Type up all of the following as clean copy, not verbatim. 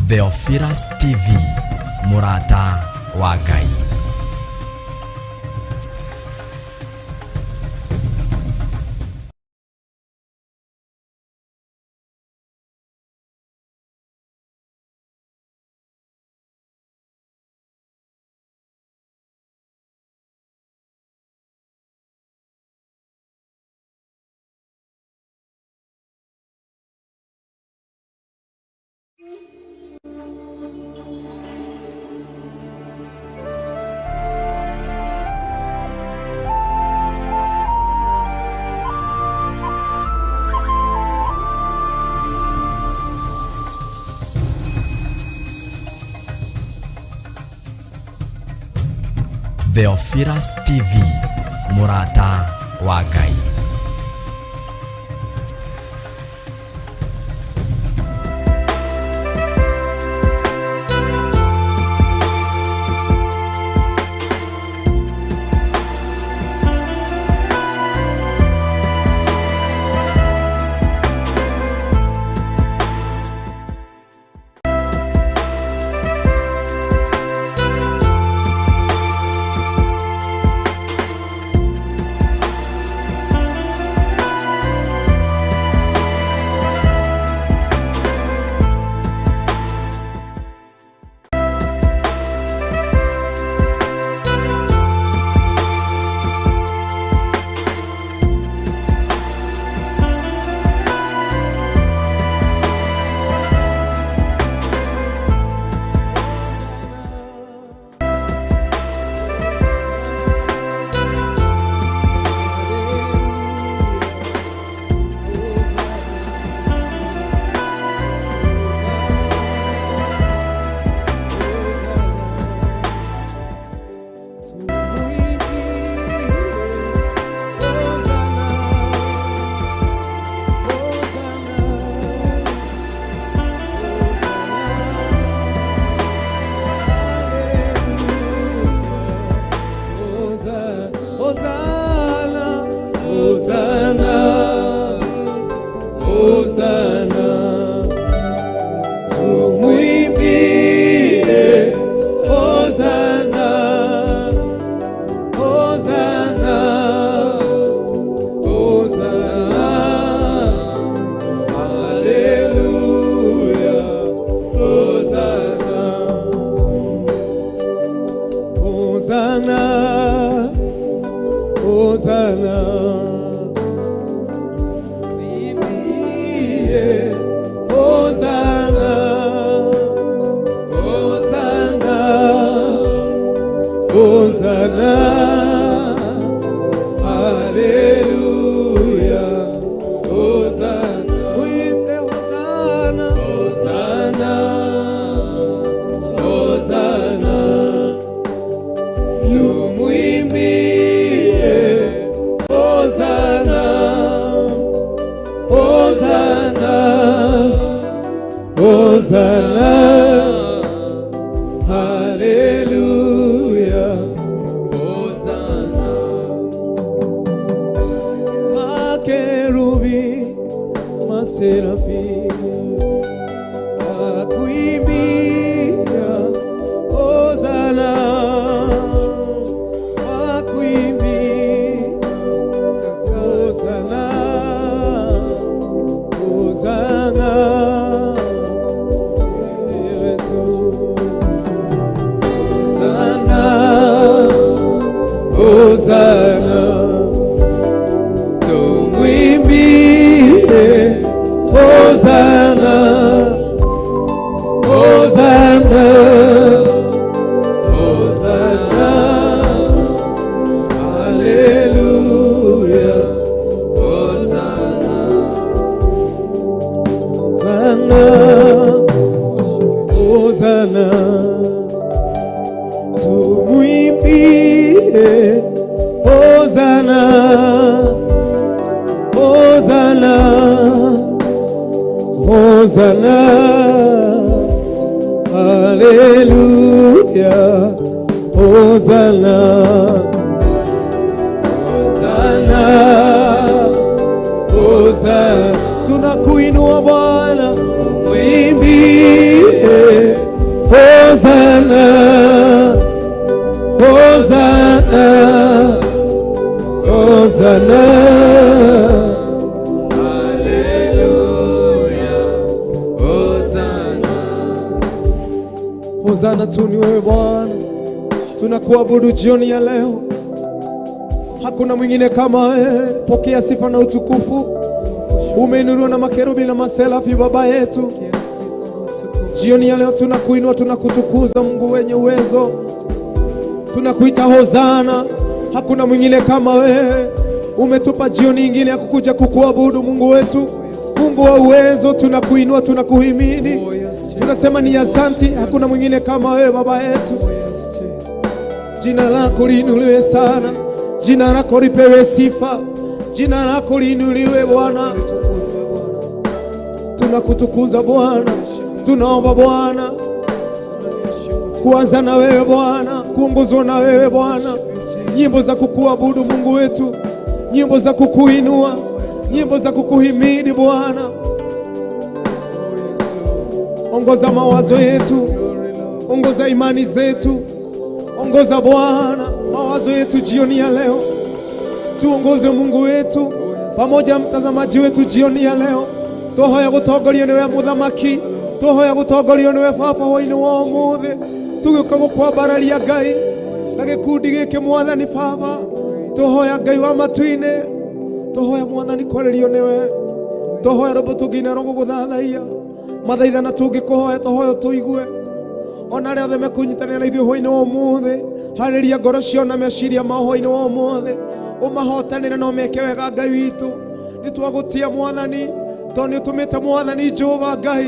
Theophilus TV, Murata wa Ngai. Theophilus TV, Murata wa Ngai. Tunakuinua Bwana, uimbie hosana tu ni wewe Bwana. Tunakuabudu jioni ya leo, hakuna mwingine kama wewe. Pokea sifa na utukufu. Umeinuliwa na makerubi na maserafi Baba yetu. Jioni ya leo tunakuinua, tunakutukuza Mungu wenye uwezo. Tunakuita hosana, hakuna mwingine kama wewe. Umetupa jioni nyingine ya kukuja kukuabudu Mungu wetu, Mungu wa uwezo. Tunakuinua, tunakuhimidi, tunasema ni asante. Hakuna mwingine kama wewe Baba yetu. Jina lako liinuliwe sana, jina lako lipewe sifa, jina lako liinuliwe Bwana. Tunakutukuza Bwana, tunaomba Bwana kuanza na wewe Bwana, kuongozwa na wewe Bwana. Nyimbo za kukuabudu Mungu wetu, nyimbo za kukuinua, nyimbo za kukuhimidi Bwana. Ongoza mawazo yetu, ongoza imani zetu, ongoza Bwana mawazo yetu jioni ya leo. Tuongoze Mungu wetu, pamoja mtazamaji wetu jioni ya leo. Tuhoya gutongorio niwe muthamaki, tuhoya gutongorio niwe Baba wa ino wa umuthi. Tugiuka gukwambararia Ngai na gikundi giki Mwathani Baba. Tuhoya Ngai wa matuine, tuhoya Mwathani kwarerio niwe. Tuhoya robo tugine rogo guthathaia mathaithana tungikuhoya, tuhoya tuigue ona ria theme kunyitanira na ithuĩ hwainĩ wa ũmũthĩ. Harĩria ngoro cio na meciria mao hwainĩ wa ũmũthĩ, ũmahotanĩre na ũmeke wega Ngai witũ. Nĩ twagũtia Mwathani, tondũ nĩ ũtũmĩte Mwathani Jehova Ngai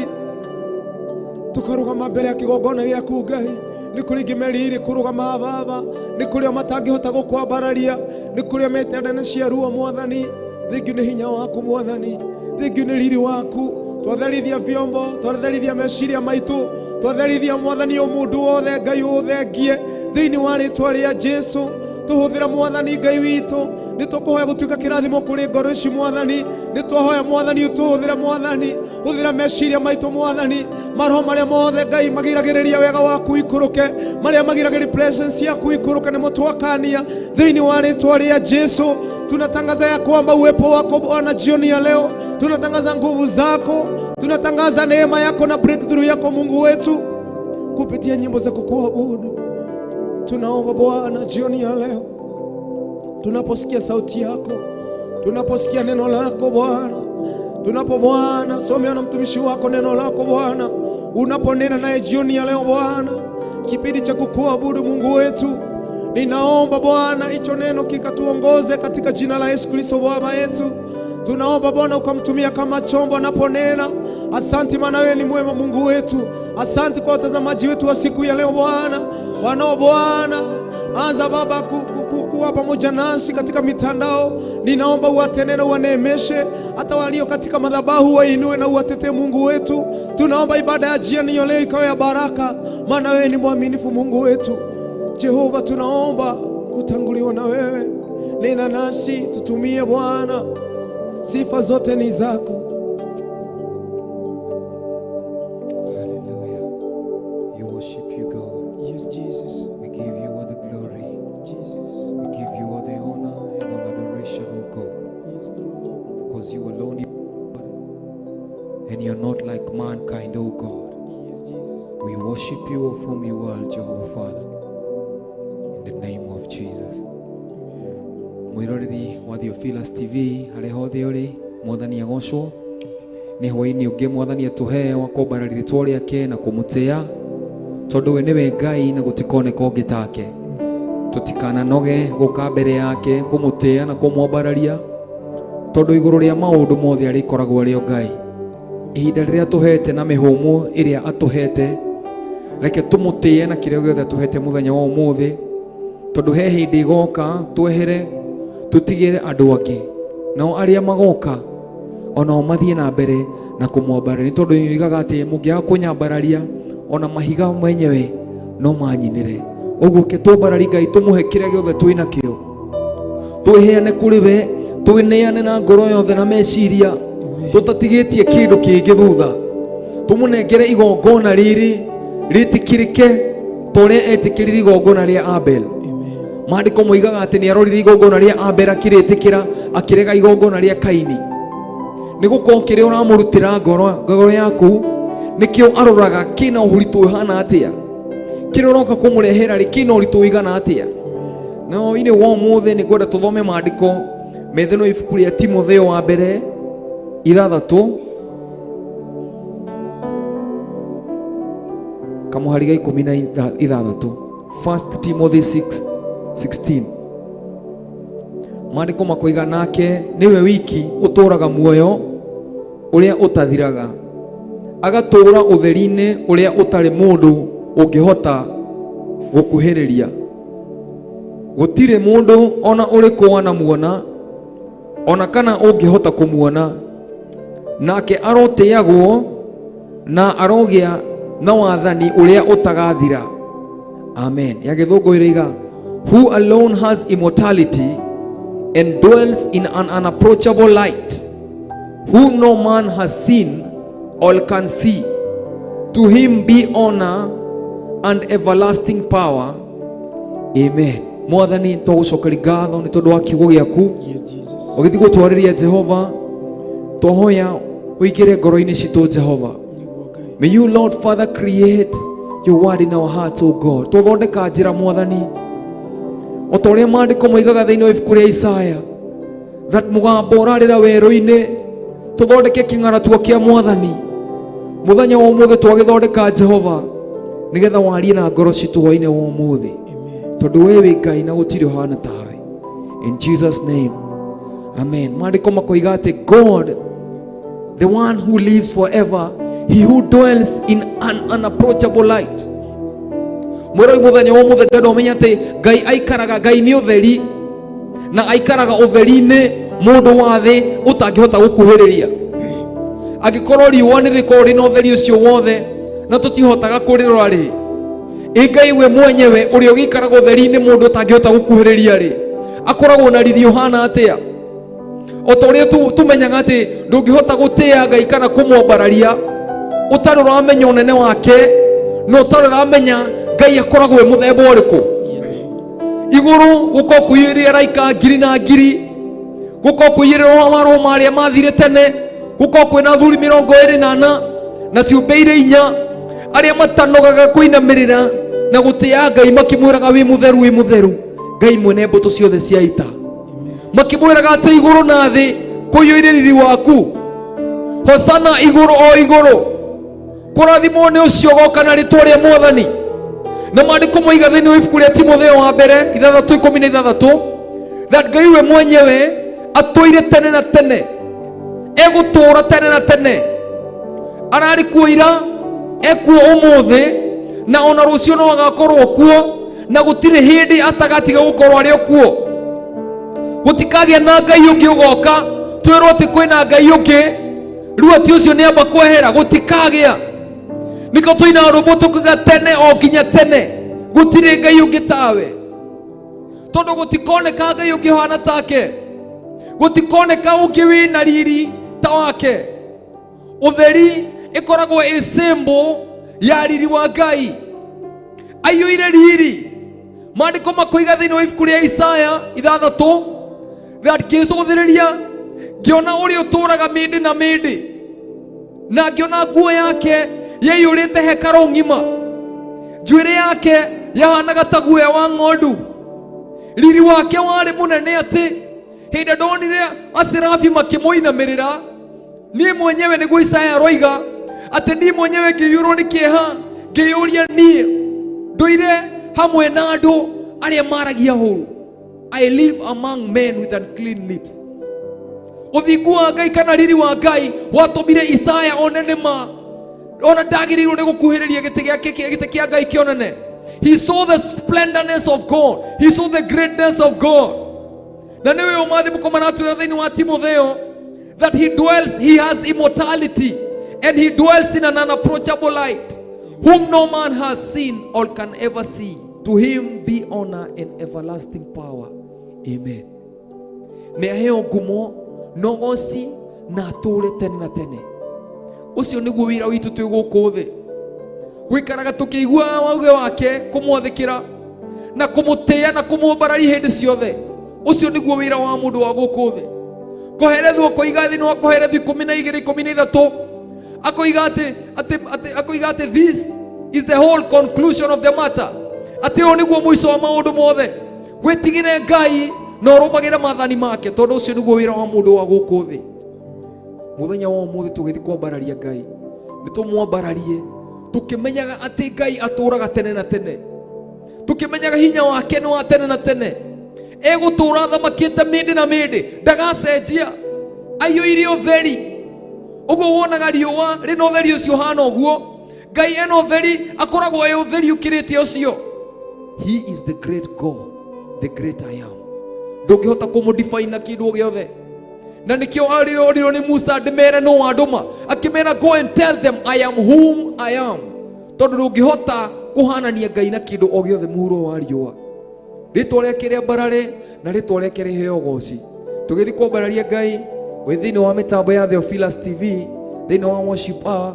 tukarũgama mbere ya kĩgongona gĩaku Ngai. Nĩ kũrĩ ingĩ merĩire kũrũgama Baba, nĩ kũrĩ o matangĩhota gũkwambararia, nĩ kũrĩ o metenda nĩ cia ruo Mwathani. Thengiũ nĩ hinya waku Mwathani, thengiũ nĩ riri waku. Twatherithia vyombo, twatherithia meciria maitũ, twatherithia Mwathani o mũndũ wothe Ngai ũthengie thĩinĩ wa rĩĩtwa rĩa Jesũ. Tuhũthĩra Mwathani Ngai witũ, nĩ tũkũhoya gũtuĩka kĩrathimo kũrĩ ngoro ici Mwathani. Nĩ twahoya Mwathani ũtũhũthĩre Mwathani, hũthĩra meciria maitũ Mwathani. Maroho marĩa mothe Ngai magiragĩrĩria wega waku ikũrũke, marĩa magiragĩrĩria presence yaku ikũrũke, nĩ mũtwakania thĩinĩ wa rĩĩtwa rĩa Jesũ. Tunatangaza ya kwamba uwepo wako Bwana jioni ya leo, tunatangaza nguvu zako, tunatangaza neema yako na breakthrough yako Mungu wetu kupitia nyimbo za kukuabudu. Tunaomba Bwana jioni ya leo, tunaposikia sauti yako, tunaposikia neno lako Bwana, tunapo Bwana somea na mtumishi wako neno lako Bwana, unaponena naye jioni ya leo Bwana, kipindi cha kukuabudu Mungu wetu, ninaomba Bwana hicho neno kikatuongoze katika jina la Yesu Kristo Bwana yetu. Tunaomba Bwana ukamtumia kama chombo anaponena. Asante maana wewe ni mwema Mungu wetu. Asante kwa watazamaji wetu wa siku ya leo Bwana. Wanao Bwana anza Baba kuwa pamoja nasi katika mitandao. Ninaomba uwatenene, uwaneemeshe, hata walio katika madhabahu wainue na uwatetee Mungu wetu. Tunaomba ibada ya jioni ya leo ikawe ya baraka, maana wewe ni mwaminifu Mungu wetu. Jehova, tunaomba kutanguliwa na wewe. Nena nasi, tutumie Bwana. Sifa zote ni zako. Hallelujah. You worship you, God. Yes, Jesus. We give you all the glory. Jesus. We give you all the honor and all adoration, O God. Yes, Lord. Because you alone are God, and you're not like mankind, O God. Yes, Jesus. We worship you of whom you are, Jehovah Father. In the name of Jesus. Mwiroreri wa Theophilus TV harĩ hothe ũrĩ, Mwathani agocwo. Nĩ hwaĩ-inĩ ũngĩ Mwathani atũhe wa kwambara rĩĩtwa rĩake na kũmũtĩa, tondũ we nĩwe Ngai na gũtikoneka ũngĩ take. Tũtikananoge gũka mbere yake kũmũtĩa na kũmwambararia, tondũ igũrũ rĩa maũndũ mothe arĩkoragwo arĩ o Ngai. Ihinda rĩrĩa tũhete na mĩhũmũ ĩrĩa atũhete, reke tũmũtĩe na kĩrĩa gĩothe atũhete mũthenya wa ũmũthĩ, tondũ he hĩndĩ igoka twehere tutigire andũ angĩ, nao arĩa magoka onao mathiĩ na mbere na kũmwambararia, tondũ yoigaga atĩ mũngĩaga kũnyambararia ona mahiga mwenyewe no manyinĩre. Ũguo ke tũmbararie Ngai, tũmũhe kĩrĩa gĩothe twĩ nakĩo, twĩheane kũrĩ we, twĩneane na ngoro yothe na meciria, tũtatigĩtie kĩndũ kĩngĩ thutha. Tũmũnengere igongona rĩrĩ rĩtĩkĩrĩke ta ũrĩa etĩkĩrire igongona rĩa Abel. Maandĩko moigaga atĩ nĩ arorire igongona rĩa Abel akĩrĩtĩkĩra, akĩrega igongona rĩa Kaini. Nĩ gũkorwo kĩrĩa ũramũrutĩra ngoro yaku nĩkĩo aroraga kĩna ũritũ ũhana atĩa. kire uroka kumurehera rikino rituigana atia no ine wo muthe ni kwenda tuthome maandiko metheno ibuku ria Timotheo wa mbere 6 kamuhari ga 16 1 Timothy 6:16 maandiko makoiga nake niwe wiki uturaga muoyo uria utathiraga agatura utheri-ini uria utari mundu ungihota gukuhiriria gutire mundu ona uriku wanamuona ona kana ungihota kumuona nake aroteagwo na arogia na wathani uria utagathira. Amen. Ya githungu iriga who alone has immortality and dwells in an unapproachable light, who no man has seen or can see. To him be honor and everlasting power. Amen. Mwathani twagucokeri ngatho ni tondu wa kiugo giaku. Yes, Jesus. Ugithi gutwariria Jehova twahoya uigire ngoro-ini citu Jehova. May you Lord Father create your word in our hearts, O God. Tuthondeka njira Mwathani o ta uria maandiko moigaga thiini wa ibuku ria Isaya that mugambo urarira weru-ini tuthondeke king'aratuo kia Mwathani muthenya wa umuthi twagithondeka Jehova nigetha warie na ngoro citu hwaine wa umuthi tondu we wi Ngai na gutiri hana tawe. In Jesus name, amen. Maandiko makoiga ati God, the one who lives forever, he who dwells in an unapproachable light. Mwero muthenya wa umuthi ndendo menya ati Ngai aikaraga, Ngai ni utheri na aikaraga utheri-ini mundu wa thi utangihota gukuhiriria. Agikorwo riũa nĩ rĩkorwo rĩna ũtheri ũcio wothe na tũtihotaga kũrĩrora rĩ, Ngai we mwenyewe ũrĩa ũgĩikaraga ũtheri-inĩ mũndũ ũtangĩhota gũkuhĩrĩria rĩ, akoragwo na rithi ũhana atĩa? O ta ũrĩa tũmenyaga atĩ ndũngĩhota gũtĩa Ngai kana kũmwambararia ũtarĩ ũramenya ũnene wake na ũtarĩ ũramenya Ngai akoragwo mũthemba ũrĩkũ. Igũrũ gũkorwo kũiyũrĩte araika ngiri na ngiri, gũkorwo kũiyũrĩte marũa marĩa mathire tene, guko kwina athuri 24 na ciumbe 4 aria matanogaga kuinamirira na gutia Ngai makimwiraga wi mutheru Ngai mwene mbuto ciothe cia ita makimwiraga ati iguru na thi kuyuire rithi waku hosana iguru o iguru kurathimo ni ucio goka na ritwa ria Mwathani. Na maandiko moiga thiini wa ibuku ria Timotheo wa mbere 6:16 that Ngai we mwenyewe atuire tene na tene, egutura tene na tene, arari kuira ekuo umuthi na ona rucio no agakorwo kuo na gutire hindi atagatiga gukorwo ari okuo. Gutikagia na Ngai ungi ugoka twirwo ati kwina Ngai ungi riu ati ucio ni amba kwehera, gutikagia. Niko tuina rumbo tukiga tene o kinya tene gutire Ngai ungi tawe, tondu gutikoneka Ngai ungi hana take, gutikoneka ungi wina riri ta wake. Utheri ikoragwo i symbol ya riri wa Ngai, aiyuire riri. Maandiko makoiga thiini wa ibuku ria Isaya 6 that ngicuthiriria ngiona uri uturaga mindi na mindi na ngiona nguo yake yeiyurite hekaru ng'ima, njuire yake yahanaga ta guoya wa ng'ondu, riri wake wari munene ati hindi ndonire aserafi makimuinamirira. Ni mwenyewe niguo Isaya roiga ati ni mwenyewe ngiyurwo ni kieha ngiyuria ni nduire hamwe na andu aria maragia huru. I live among men with unclean lips. Uthingu wa Ngai kana riri wa Ngai watumire Isaya onene ma ona ndagirirwo ni gukuhiriria giti kia Ngai kionene. He saw the splendorness of God, he saw the greatness of God. Na niwe umathimo manatu thiini wa Timotheo that he has immortality and he dwells in an unapproachable light, whom no man has seen or can ever see. To him be honor and everlasting power. Amen. Ne aheo ngumo nogoci na ature tene na tene. Ucio niguo wira witu twi guku thi, gwikaraga tukiigua wauge wake, kumwathikira na kumutia na kumumbarari hindi ciothe. Ucio niguo wira wa mundu wa guku thi. Koherethwo koiga thiini wa Koherethi 12:13 akoiga ati this is the whole conclusion of the matter. Ati o niguo mwiso wa maundu mothe. Wetigire Ngai na urumagire mathani make, tondu ucio niguo wira wa mundu wa guku thi. Muthenya wa umuthi tugithi kwambararia Ngai, nitumwambararie tukimenyaga ati Ngai aturaga tene na tene, tukimenyaga hinya wake ni wa tene na tene, egutura thamakite mindi na mindi, ndagacenjia, aiyuire utheri. Uguo wonaga riua rina utheri ucio hana uguo, Ngai ena utheri, akoragwo e utheri ukirite ucio. He is the great God, the great I am. Ndungihota kumudefine na kindu giothe. Na nikio arirwo ni Musa ndimere no anduma, akimera go and tell them I am whom I am. Tondu ndungihota kuhanania Ngai na kindu o giothe muhuro wa riua. Ritwa riake ria barare na ritwa riake riheo goci. Tugithi kwambararia Ngai we thiini wa mitambo ya Theophilus TV, thiini wa worship hour,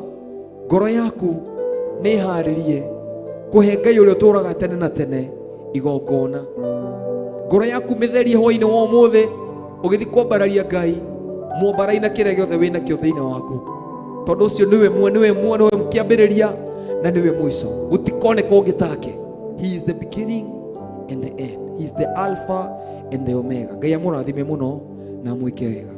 ngoro yaku ni haririe kuhe Ngai uria uturaga tene na tene igongona. Ngoro yaku mitherie hwaini wa umuthi ugithi kwambararia Ngai, mwambaraina kire giothe wina kio thiini waku, tondu ucio niwe mukiambiriria na niwe mwiso, gutikoneka ungi take. He is the beginning and the end. He is the alpha and the omega. Ngai amurathime muno na mwike wega.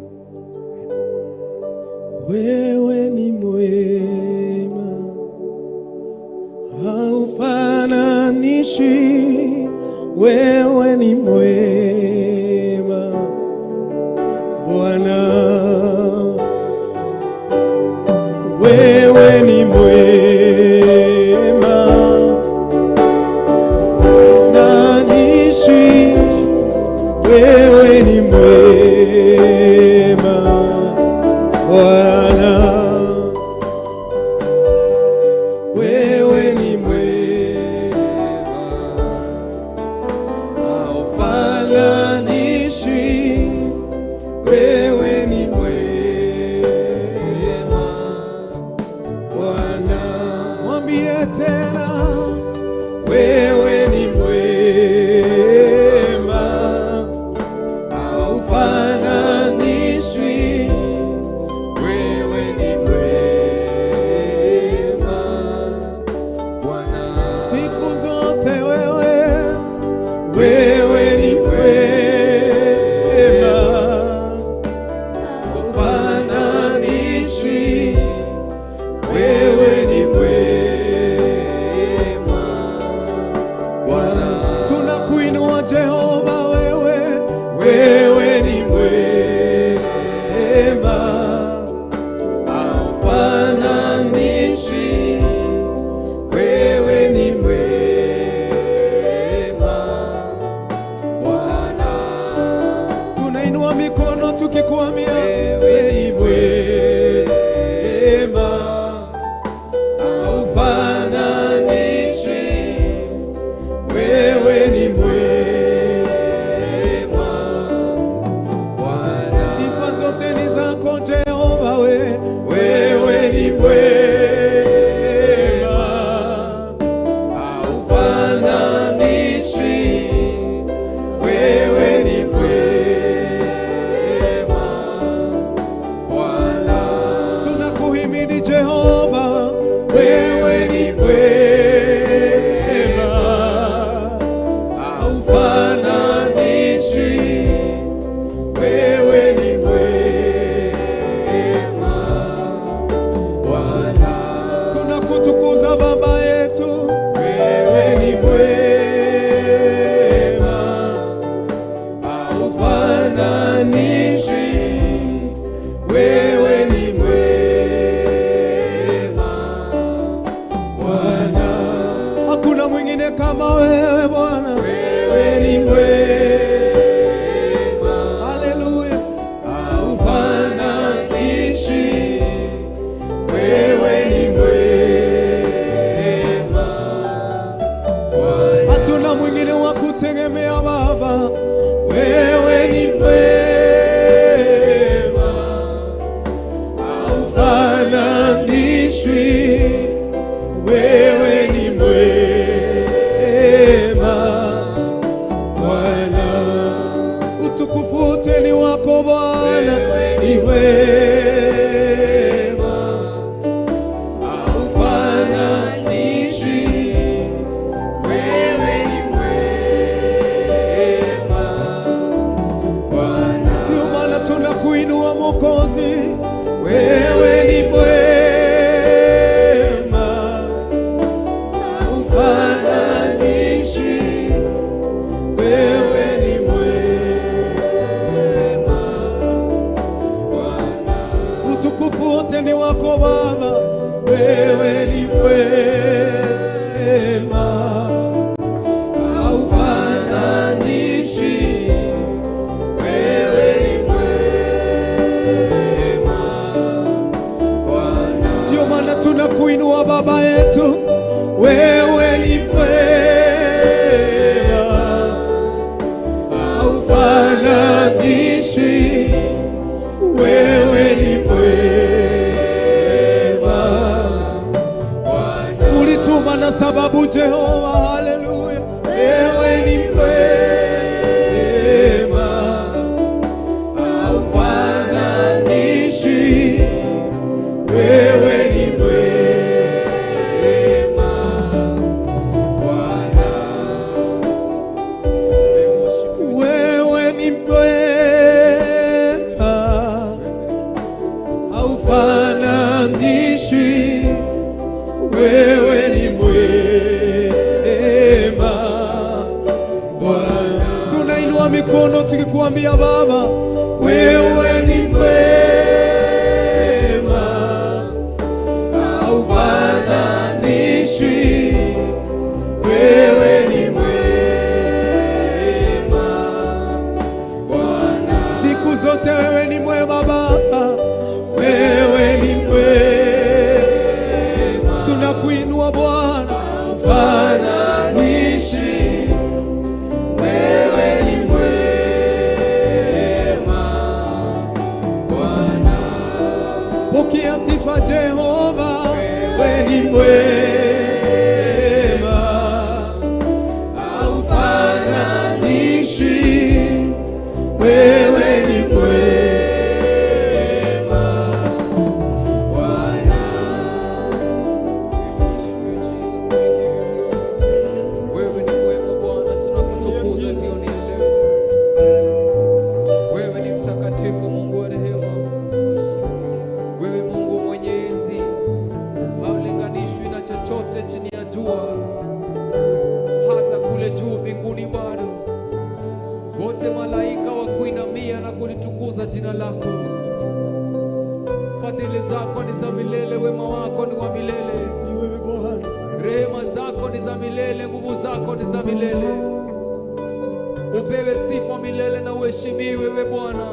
Wewe ni mwema, haufananishwi. Wewe ni mwema Bwana, wewe ni mwema nanishwi. Wewe ni mwema Bwana, wewe ni mwema, haufananishwi. Wewe ni mwema Bwana, mwambie tena, wewe ni mwema, haufananishwi. Wewe ni mwema Bwana, siku zote wewe ni mwema, haufananishwi. Wewe ni mwema Bwana, tunakuinua Jehova, wewe ni mwema, haufananishwi. Wewe ni mwema Bwana, tunainua mikono tukikuambia wewe ni mwema, haufananishwi. Wewe ni mwema Bwana, sifa zote ni zako Jehova, wewe ni mwema, haufananishwi. Wewe ni mwema Bwana, tunakuhimidi Jehova, wewe ni mwema, haufananishwi. Wewe ni mwema Bwana, tunakutukuza Baba yetu, wewe ni mwema, haufananishwi. Wewe ni mwema Bwana, hakuna mwingine kama wewe Bwana, wewe ni mwema, haleluya, haufananishwi. Wewe ni mwema Bwana, hatuna mwingine wa kutegemea Baba, wewe ni mwema, haufananishwi. Wewe ni mwema Bwana, utukufu wote ni wako Bwana, ni wema, haufananishwi. wewe ni mwema, haufananishwi, wewe ni mwema. Ulituma na sababu Jehova, haleluya, wewe ni mwema, haufananishwi, wewe ni mwema Bwana. Wewe ni mwema, haufananishwi, wewe ni mwema Bwana. Tunainua mikono tukikuambia Baba, wewe ni mwema, haufananishwi, wewe ni mwema Bwana. Siku zote wewe ni mwema Baba, wewe ni mwema. Tunakuinua Bwana, haufananishwi, wewe ni mwema Bwana. Pokea sifa Jehova, wewe ni mwema, haufananishwi, wewe ni mwema Bwana. Wewe ni mwema Bwana, tunakutukuza jioni ya leo. Wewe ni mtakatifu, Mungu wa rehema. Wewe Mungu mwenyezi, haulinganishwi na chochote chini ya jua, hata kule juu mbinguni bado. Wote malaika wa kuinamia na kulitukuza jina lako. Fadhili zako ni za milele, wema wako ni wa milele. Ni wewe Bwana, Rehema zako ni za milele, nguvu zako ni za milele. Upewe sifa milele na uheshimiwe wewe Bwana.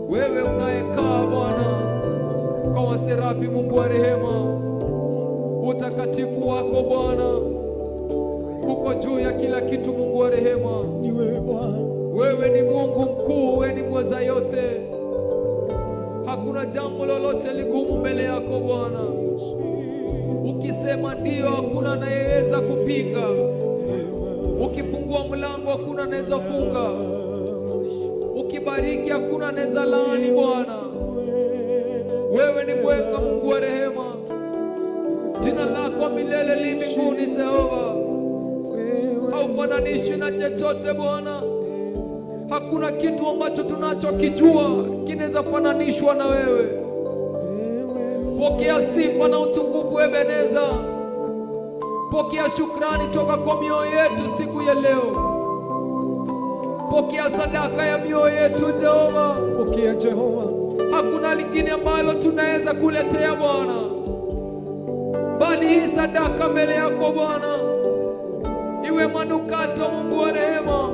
Wewe unayekaa Bwana kwa waserafi, Mungu wa rehema. Utakatifu wako Bwana uko juu ya kila kitu, Mungu wa rehema. ni wewe Bwana, Wewe ni Mungu mkuu, wewe ni mweza yote. Hakuna jambo lolote ligumu mbele yako Bwana. Ukisema ndio, hakuna anayeweza kupinga. Ukifungua mlango, hakuna anaweza funga. Ukibariki, hakuna anaweza laani Bwana. Wewe ni mwema, Mungu wa rehema. Jina lako milele li mbinguni Jehova, haufananishwi na chochote Bwana. Hakuna kitu ambacho tunachokijua kinaweza fananishwa na wewe. Pokea sifa na utukufu Ebeneza. Pokea shukrani toka kwa mioyo yetu siku ya leo. Pokea sadaka ya mioyo yetu Jehova. pokea Jehova. Hakuna lingine ambalo tunaweza kuletea Bwana, bali hii sadaka mbele yako Bwana iwe manukato, Mungu wa rehema.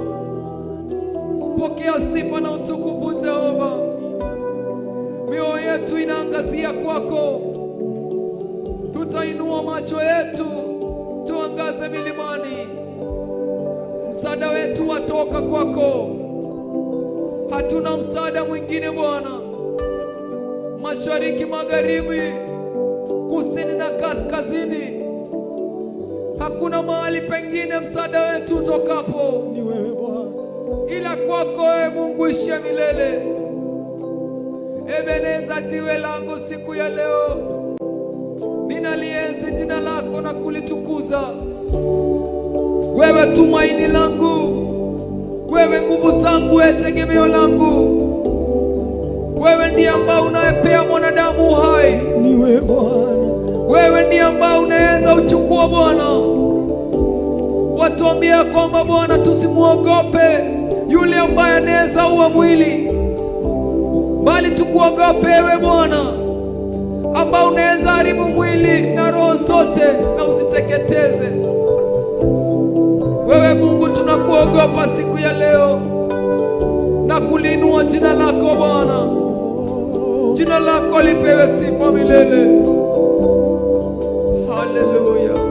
Pokea sifa na utukufu Jehova. Mioyo yetu inaangazia kwako. Tutainua macho yetu tuangaze milimani. Msaada wetu watoka kwako. Hatuna msaada mwingine Bwana. Mashariki, magharibi, kusini na kaskazini, hakuna mahali pengine msaada wetu utokapo Ni wewe Bwana, ila kwako wewe Mungu ishiye milele. Ebeneza, jiwe langu siku ya leo, ninalienzi jina lako na kulitukuza. Wewe tumaini langu, wewe nguvu zangu, wewe tegemeo langu. Wewe ndiye ambao unayepea mwanadamu uhai. ni wewe Bwana, Wewe ndiye ambao unaweza uchukua Bwana. Watuambia kwamba Bwana tusimuogope yule ambaye anaweza ua mwili, bali tukuogope wewe Bwana ambao unaweza haribu mwili na roho zote na uziteketeze. Wewe Mungu tunakuogopa siku ya leo na kulinua jina lako Bwana. Jina lako lipewe sifa milele. Haleluya.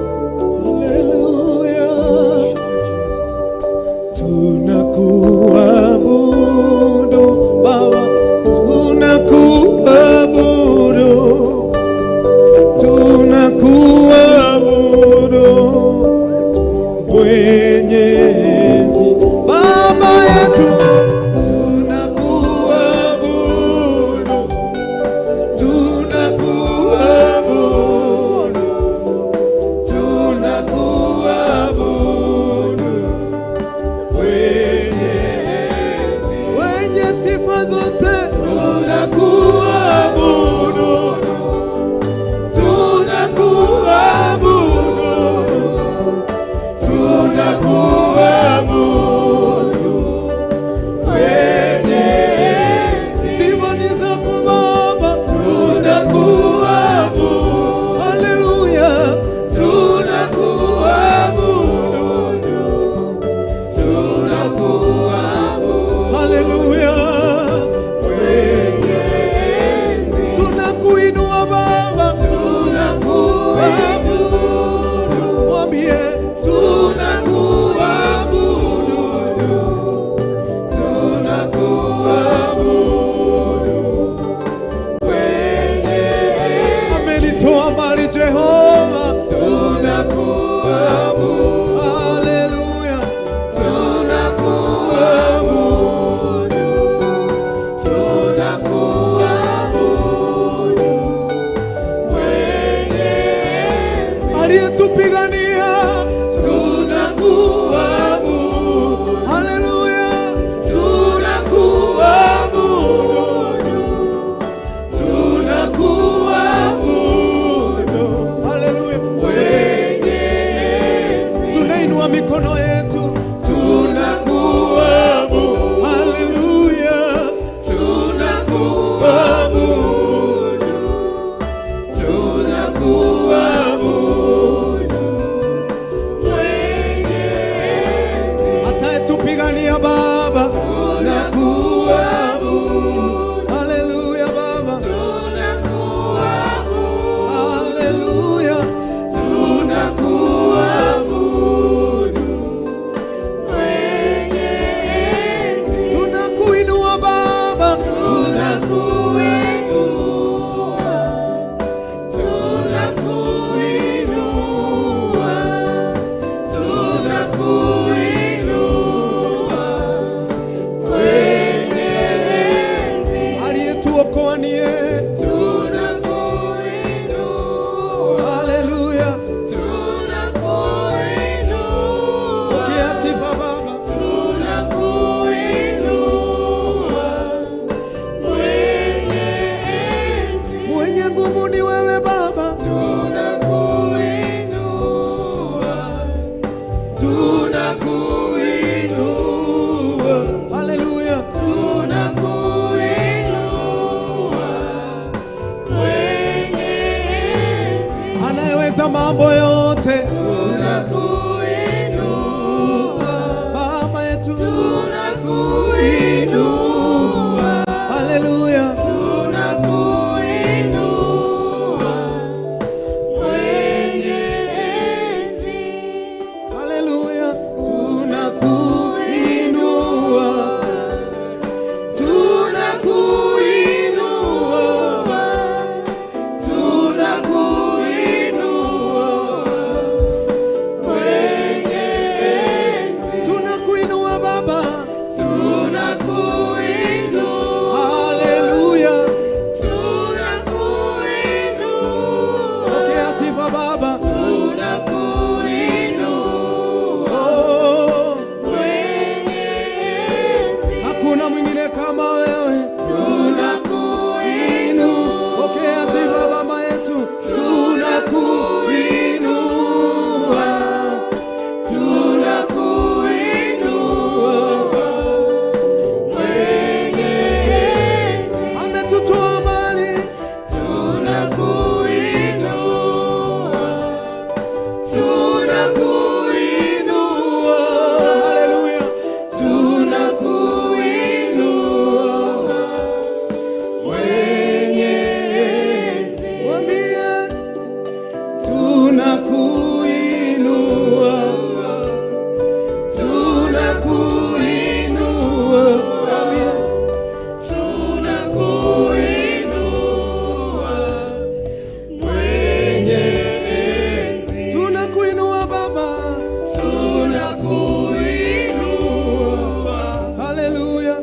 Haleluya,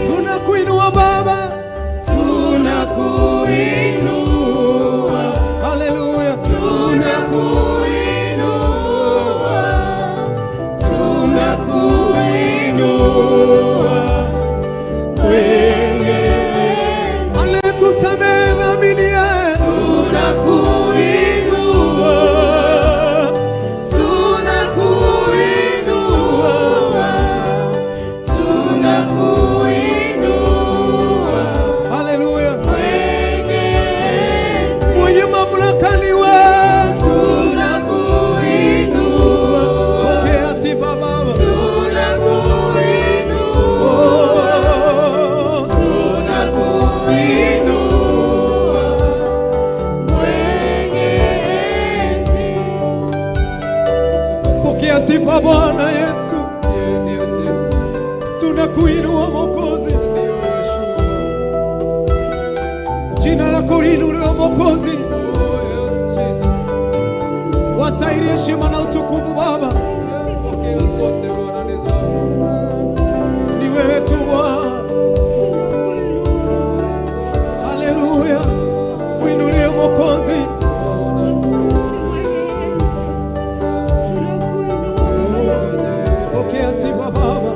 tunakuinua Baba, haleluya, aletusamehe dhambi yetu, haleluya, mwenye mamlaka ni wewe, pokea sifa Baba. Pokea sifa Bwana Yesu, tunakuinua Mwokozi, jina lako liinuliwe Mwokozi, wastahili heshima na utukufu Baba, ni wewe tu Bwana, haleluya, uinuliwe Mwokozi. Pokea sifa Baba,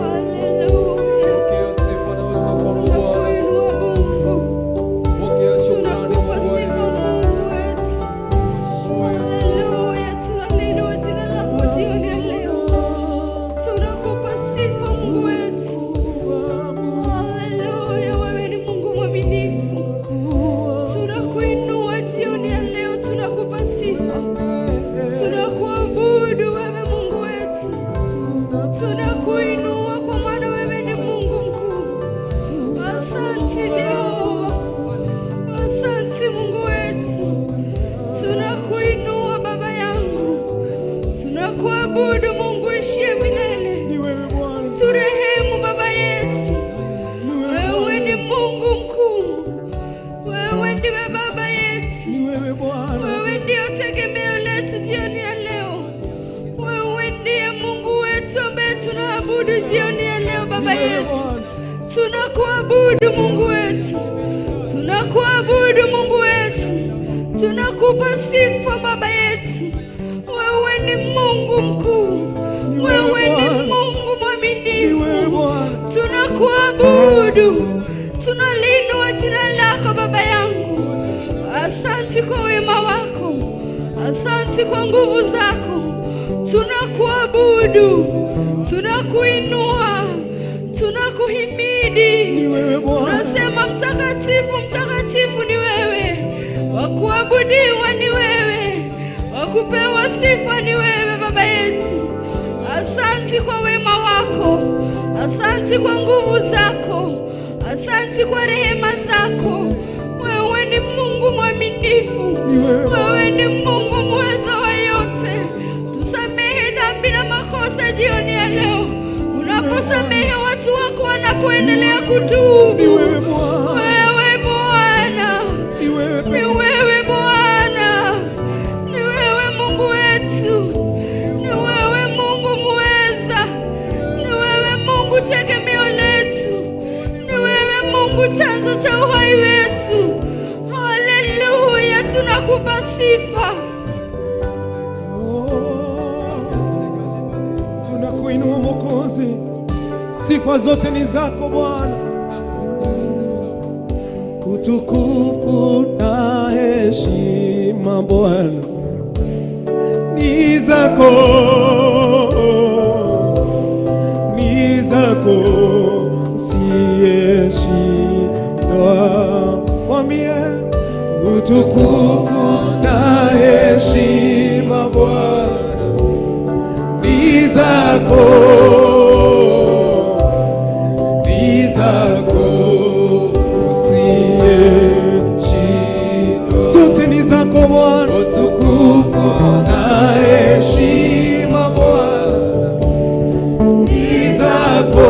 tunakuabudu Mungu ishie milele. ni wewe Bwana, Turehemu Baba yetu, wewe ni Mungu mkuu, wewe ndiwe Baba yetu, ni wewe Bwana, wewe ndio tegemeo letu jioni ya leo, wewe ndiye Mungu wetu ambaye tunaabudu jioni ya leo. Baba yetu, tunakuabudu Mungu wetu, tunakuabudu Mungu wetu, tunakupa sifa Baba yetu. Wewe ni Mungu mkuu, wewe ni Mungu mwaminifu, tunakuabudu, tunalinua jina lako Baba yangu. Asante kwa wema wako, asante kwa nguvu zako, tunakuabudu, tunakuinua, tunakuhimidi. Tunasema mtakatifu, mtakatifu ni wewe, wakuabudiwa ni wewe, wakupewa sifa ni wewe Baba yetu. Asante kwa wema wako, asante kwa nguvu zako, asante kwa rehema zako. Wewe ni Mungu mwaminifu, wewe ni Mungu mweza wa yote. Tusamehe dhambi na makosa jioni ya leo, unaposamehe watu wako wanapoendelea kutubu. Ni wewe Bwana, ni wewe Bwana, ni wewe Mungu wetu, ni wewe Mungu mweza, ni wewe Mungu tegemeo letu, ni wewe Mungu chanzo cha uhai wetu. Haleluya, tunakupa sifa. Tunakuinua Mwokozi, sifa zote ni zako Bwana, utukufu na heshima Bwana ni zako, ni zako, usiyeshindwa. Mwambie utukufu na heshima Bwana ni zako, ni zako, usiyeshindwa. Zote ni zako Bwana, utukufu na heshima Bwana ni zako,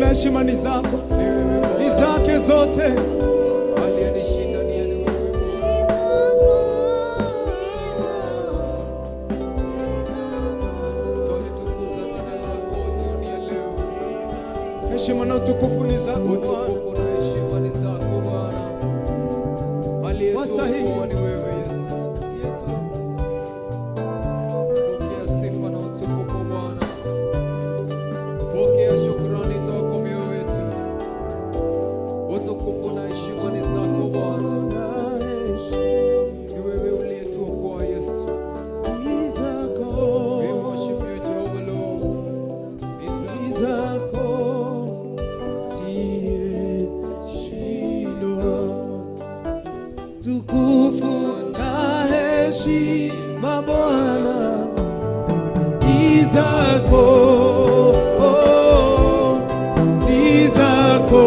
heshima ni zako, ni zake zote. Heshima na utukufu ni zako Bwana. Wasahihi ni wewe Yesu. Pokea sifa na utukufu Bwana. Pokea shukrani toka mioyo yetu. Utukufu na heshima ni zako Bwana. Ni wewe uliyetuokoa Yesu. Ni zako. We worship you Jehovah Lord. Ni zako. Tukufu na heshima Bwana ni zako, ni zako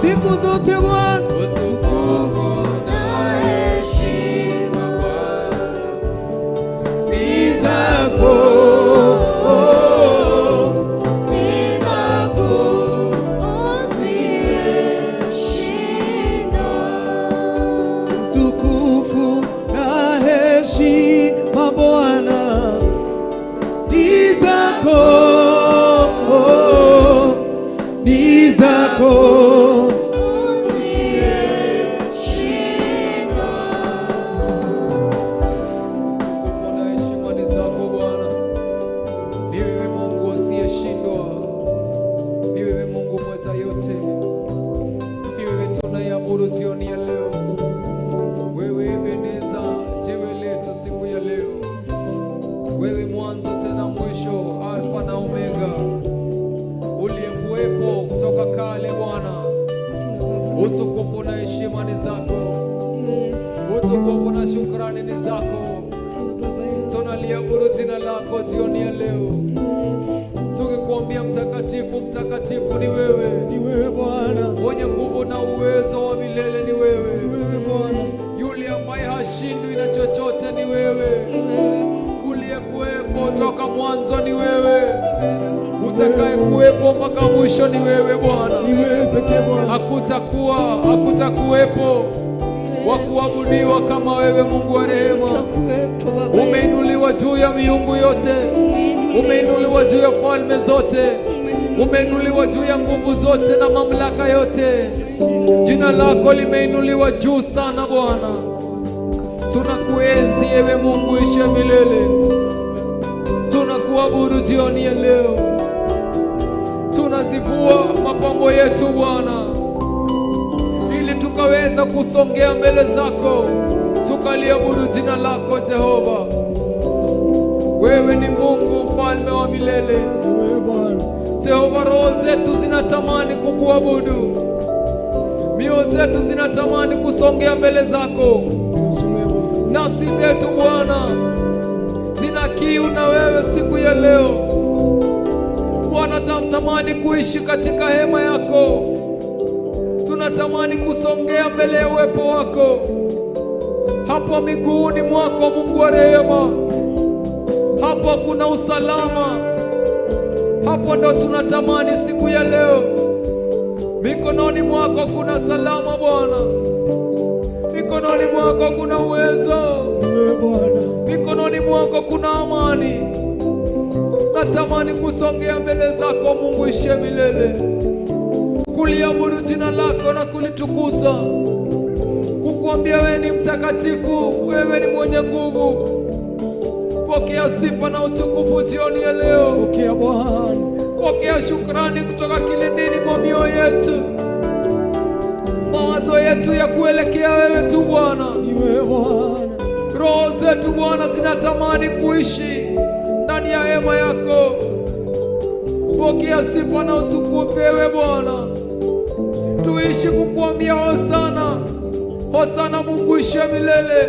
siku zote Bwana. Tukufu na heshima Bwana ni zako. Bwana ni zako, ni zako. Wewe mwanzo tena mwisho, Alfa na Omega, uliyekuwepo kutoka kale Bwana. Utukufu na heshima ni zako, utukufu na shukrani ni zako. Tunaliabudu jina lako jioni ya leo, tukikwambia mtakatifu, mtakatifu ni wewe, ni wewe Bwana, mwenye nguvu na uwezo wa milele ni wewe, ni wewe Bwana, yule ambaye hashindwi na chochote ni wewe. Kuwepo toka mwanzo ni wewe, utakaye kuwepo mpaka mwisho ni wewe Bwana, ni wewe pekee Bwana. Hakutakuwepo wa kuabudiwa kama wewe, Mungu wa rehema. Umeinuliwa juu ya miungu yote, umeinuliwa juu ya falme zote, umeinuliwa juu ya nguvu zote na mamlaka yote. Jina Jina lako limeinuliwa juu sana Bwana. Tunakuenzi ewe Mungu ishe milele. Tunakuabudu jioni ya leo. Tunazivua mapambo yetu Bwana, ili tukaweza kusongea mbele zako, tukaliabudu jina lako Jehova. Wewe ni Mungu mfalme wa milele. Jehova, roho zetu zinatamani kukuabudu. Mioyo zetu zinatamani kusongea mbele zako. Nafsi zetu Bwana zina kiu na wewe siku ya leo. Bwana, tunatamani kuishi katika hema yako. Tunatamani kusongea mbele ya uwepo wako. Hapo miguuni mwako Mungu wa rehema, hapo kuna usalama. Hapo ndo tunatamani siku ya leo. Mikononi mwako kuna salama Bwana. Mikononi mwako kuna uwezo. Mikononi mwako kuna amani. Natamani kusongea mbele zako Mungu ishe milele, kuliabudu jina lako na kulitukuza, kukuambia wewe ni mtakatifu, wewe ni mwenye nguvu. Pokea sifa na utukufu jioni ya leo. Pokea Bwana. Pokea shukrani kutoka kilindini mwa mioyo yetu. Mawazo yetu ya kuelekea wewe tu Bwana. Roho zetu Bwana zinatamani kuishi ndani ya hema yako. Pokea sifa na utukufu wewe Bwana. Tuishi kukuambia hosana. Hosana Mungu ishe milele.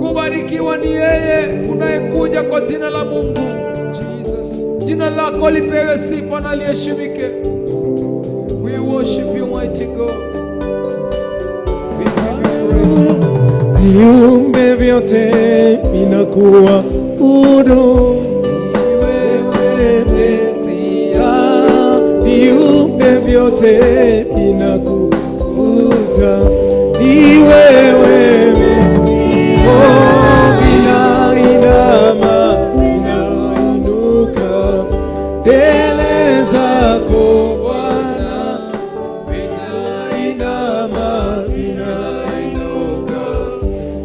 Kubarikiwa ni yeye unayekuja kwa jina la Mungu. Jina lako lipewe sifa na liheshimike. We worship you mighty God. Viumbe vyote vinakuabudu wewe Mesia. Viumbe vyote vinakutukuza ni wewe Mesia. Oh, vinainama vinainuka mbele zako Bwana. Vinainama vinainuka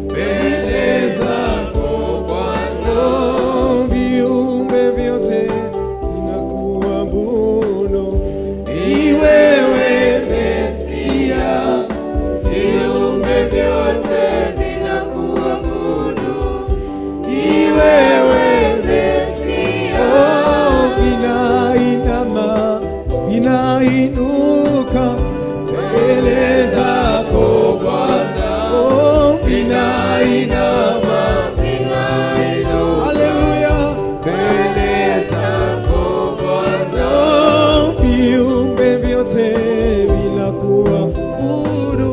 mbele zako Bwana. Oh, viumbe vyote vinakuabudu ni wewe Mesia. Viumbe vyote vinakuabudu ni wewe Mesia. Oh, vinainama vinainuka mbele zako Bwana. Oh, vinainama vinainuka, haleluya, mbele zako Bwana. Oh, viumbe vyote vinakuabudu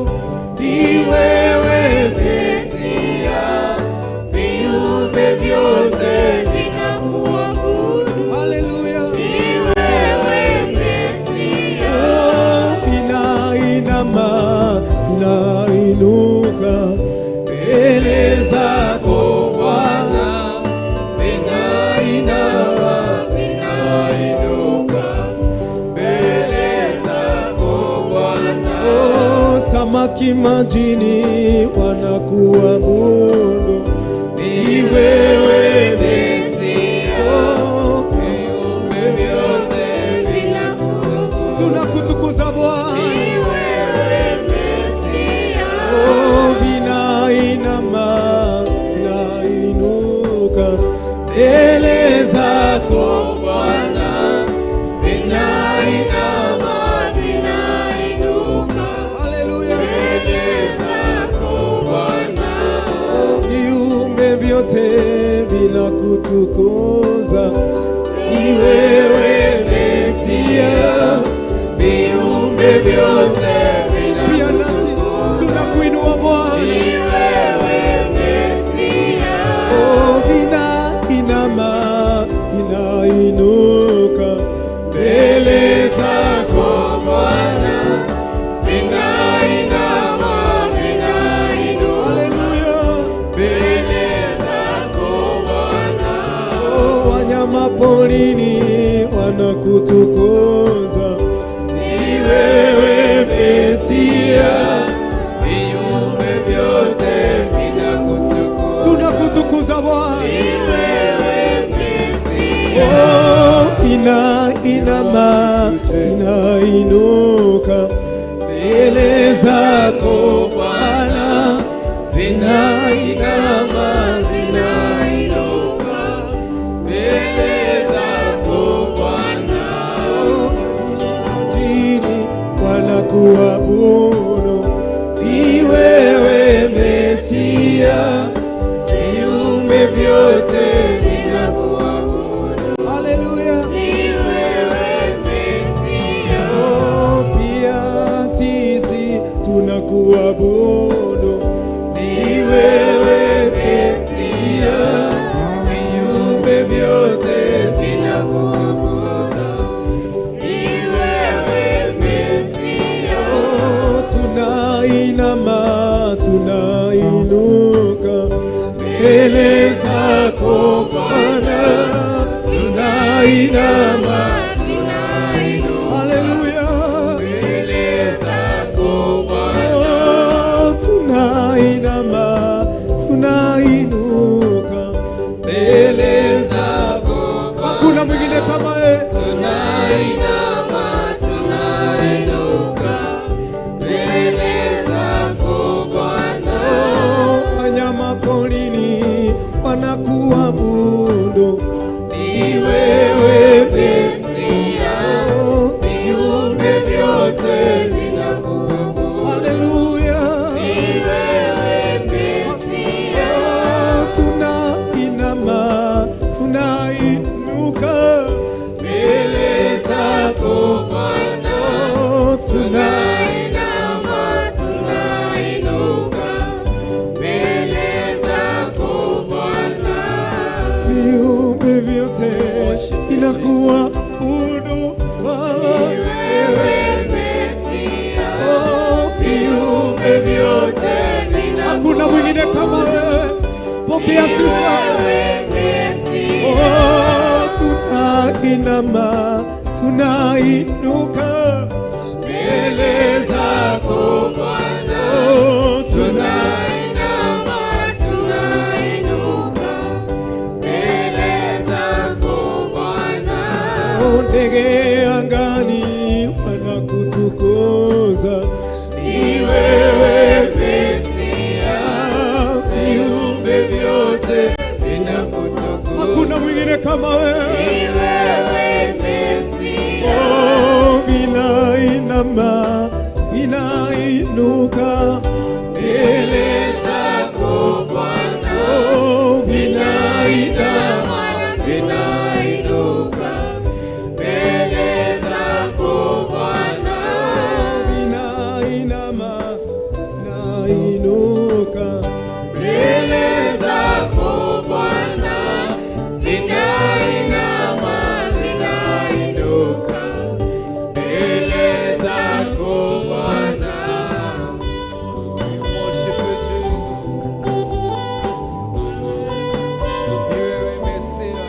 ni wewe Mesia. Viumbe vyote vinakuabudu, haleluya, ni wewe Mesia. Oh, vinainama vinainuka mbele zako Bwana. Vinainama vinainuka mbele zako Bwana. Oh, samaki majini wanakuabudu ni wewe Mesia. Oh, viumbe vyote vinakuabudu, tunakutukuza Bwana. Ni wewe Mesia. Oh, vinainama vinainuka mbele zako Bwana. Vinainama vinainuka, haleluya, mbele zako Bwana. Oh, viumbe vyote vinakutukuza ni wewe Mesia. Viumbe vyote vinakutukuza, tunakuinua Bwana. Ni wewe Mesia. Oh, vinainama vinainuka mbele zako Bwana. Vinainama vinainuka, haleluya, mbele zako Bwana. Oh, wanyama porini wanakutukuza ni wewe Mesia. vinainama vinainuka mbele zako Bwana, vinainama vinainuka mbele zako Bwana, dini wanakuabudu ni wewe Mesia, viumbe vyote vinakuabudu. Haleluya, ni wewe Mesia. Oh, pia sisi tunakuabudu, ni wewe Mesia, viumbe vyote vinakuabudu, ni wewe Mesia. Oh, tunainama tunainuka mbele zako Bwana, tunainama tunainuka, haleluya, mbele zako Bwana, tunainama tunainuka mbele zako Bwana, hakuna mwingine kama yeye. Tunainama tunainuka mbele zako Bwana, wanyama porini wanakuabudu, ni wewe Mesia, viumbe vyote vinakuabudu, haleluya, ni wewe Mesia. Tunainama tunainuka mbele zako Bwana, tunainama tunainuka mbele zako Bwana, viumbe vyote vinakuabudu wewe Mesia, viumbe vyote vinakuabudu, hakuna mwingine kama wewe. Pokea sifa. Oh, tunainama tunainuka mbele zako Bwana, tunainama tunainuka mbele zako Bwana. Ndege angani wanakutukuza, ni wewe Mesia, viumbe vyote vinakutukuza, hakuna mwingine kama wewe, ni wewe Mesia. Oh, vinainama vinainuka mbele zako Bwana, vinainama vinainuka mbele zako Bwana, vinainama vinainuka mbele zako Bwana, vinainama vinainuka mbele zako Bwana. Worship you, Jesus. Ni wewe Mesia.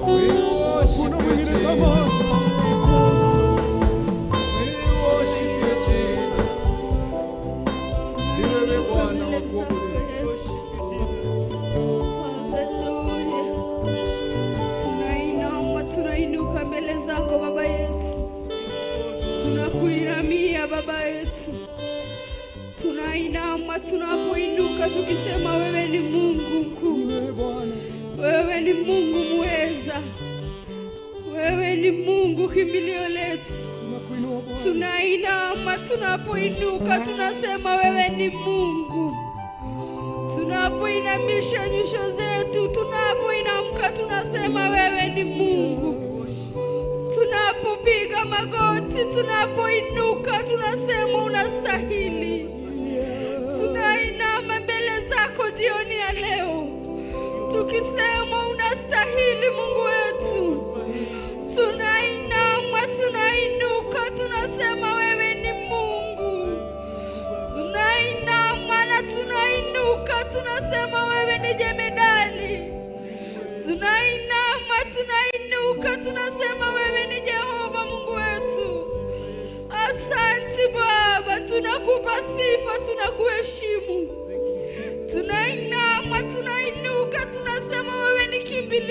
We worship you, Jesus. We worship you, Jesus. Ni wewe Bwana wa kuabudu. Tunainama tunainuka mbele zako Baba yetu, tunakuinamia Baba yetu, tunainama tunapoinuka tukisema wewe ni Mungu mkuu, wewe ni Mungu muweza, wewe ni Mungu kimbilio letu. Tunainama tunapoinuka tunasema wewe ni Mungu. Tunapoinamisha nyuso zetu, tunapoinamka tunasema wewe ni Mungu. Tunapopiga magoti, tunapoinuka tunasema unastahili. Tunainama mbele zako jioni ya leo tukisema unastahili Mungu wetu. Tunainama tunainuka tunasema wewe ni Mungu. Tunainama na tunainuka tunasema wewe ni jemedali. Tunainama tunainuka tunasema wewe ni Jehova Mungu wetu. Asante Baba, tunakupa sifa, tunakuheshimu. Tunainama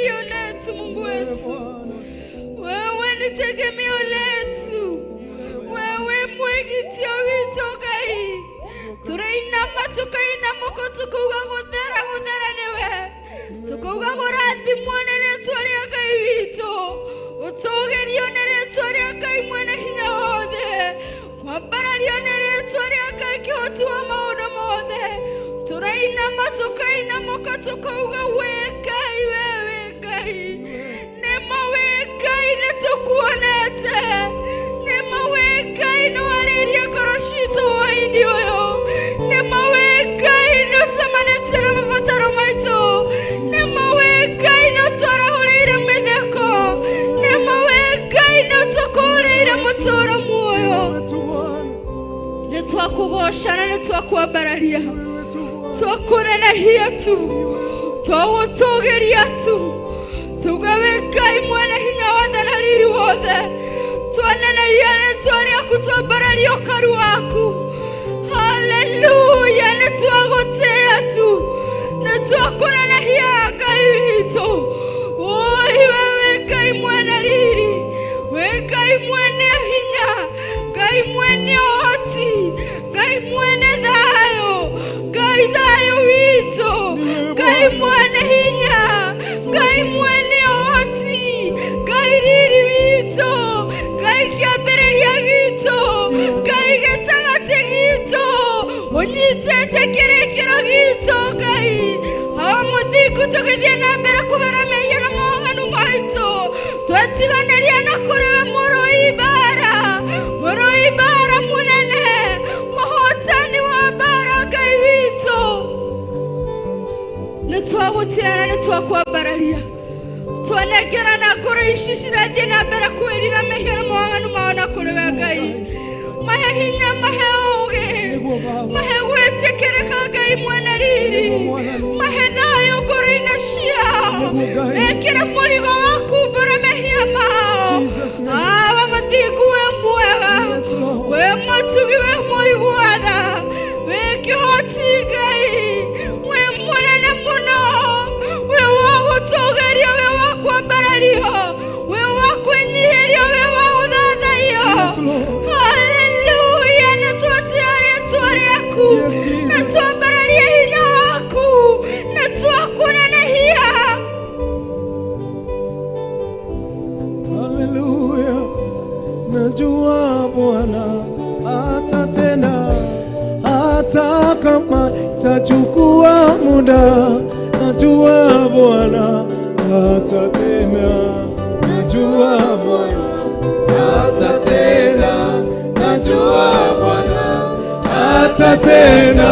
kimbilio letu, Mungu wetu. Wewe ni tegemeo letu. Wewe mwegitio wito Ngai. Turainama tukainamako tukauga gũthera nĩwe. Tukauga kũrathimwo nĩ rĩĩtwa rĩa Ngai witũ. Gũtũũgĩrio nĩ rĩĩtwa rĩa Ngai mwene hinya wothe. Kwambarario nĩ rĩĩtwa rĩa Ngai kĩhoti wa maũndũ mothe. Turainama tukainamaka tukauga we Ngai, wewe Ngai. Nĩma we Ngai nĩtũkuonete. Nĩma we Ngai nĩwarĩirie ngoro citũ hwaĩ-inĩ ũyũ. Nĩma we Ngai nĩũcemanĩtie na mabataro maitũ. Nĩma we Ngai nĩũtwarahũrĩire mĩtheko. Nĩma we Ngai nĩũtũkũũrĩire mũtũũro muoyo. Nĩtwakũgoca na nĩtwakwambararia. Twakũnenehia tu. Twagũtũũgĩria tu. Tuga we Ngai mwene hinya wothe na riri wothe. Twanenehia rĩĩtwa rĩaku, twambararia ũkaru waku. Haleluya, nĩtwagũtĩĩa tu. Nĩtwakũnenehia Ngai witũ. Oi wewe Ngai mwene riri. We Ngai mwene hinya. Ngai mwene ũhoti. Ngai mwene thayũ. Ngai thayũ witũ. Ngai mwene hinya. Ngai mwene ũhoti. Ngai riri witũ. Ngai kĩambĩrĩria gitũ. Ngai gĩtagatĩ gitũ. Ũnyitĩte kĩrĩkĩro gitũ Ngai. Hawa mũthingu tũgĩthiĩ na mbere kũhera mehia na mawaganu maitũ. Twetiganĩria na kũrĩ we mũrũi mbara. Mũrũi mbara mũnene. Mũhotani wa mbara Ngai witũ. Nĩtwagũtĩĩa na nĩtwakwambararia. Twanengera na ngoro ici cirathiĩ na mbere kwĩrira mehia na mawaganu mao na kũrĩ we Ngai. Mahe hinya, mahe ũũgĩ. Mahe gwĩtĩkĩrĩka Ngai mwene riri. Mahe thayũ ngoro-inĩ ciao. Mekĩre mũrigo waku mbere mehia mao. Awa mũthingu we mwega. We mũtugi we mũiguatha. We kĩhoti Ngai. We mũnene mũno. We wa gũtũũgĩrio, we wa kwambarario. We wa kwĩnyihĩrio, we wa gũthathaiyo. Haleluya, nĩtwatia rĩĩtwa rĩaku. Nĩtwambararia hinya waku. Nĩtwakũnenehia. Haleluya, najua Bwana atatenda, hata kama itachukua muda. Najua Bwana atatenda, najua Bwana atatenda, najua Bwana atatenda,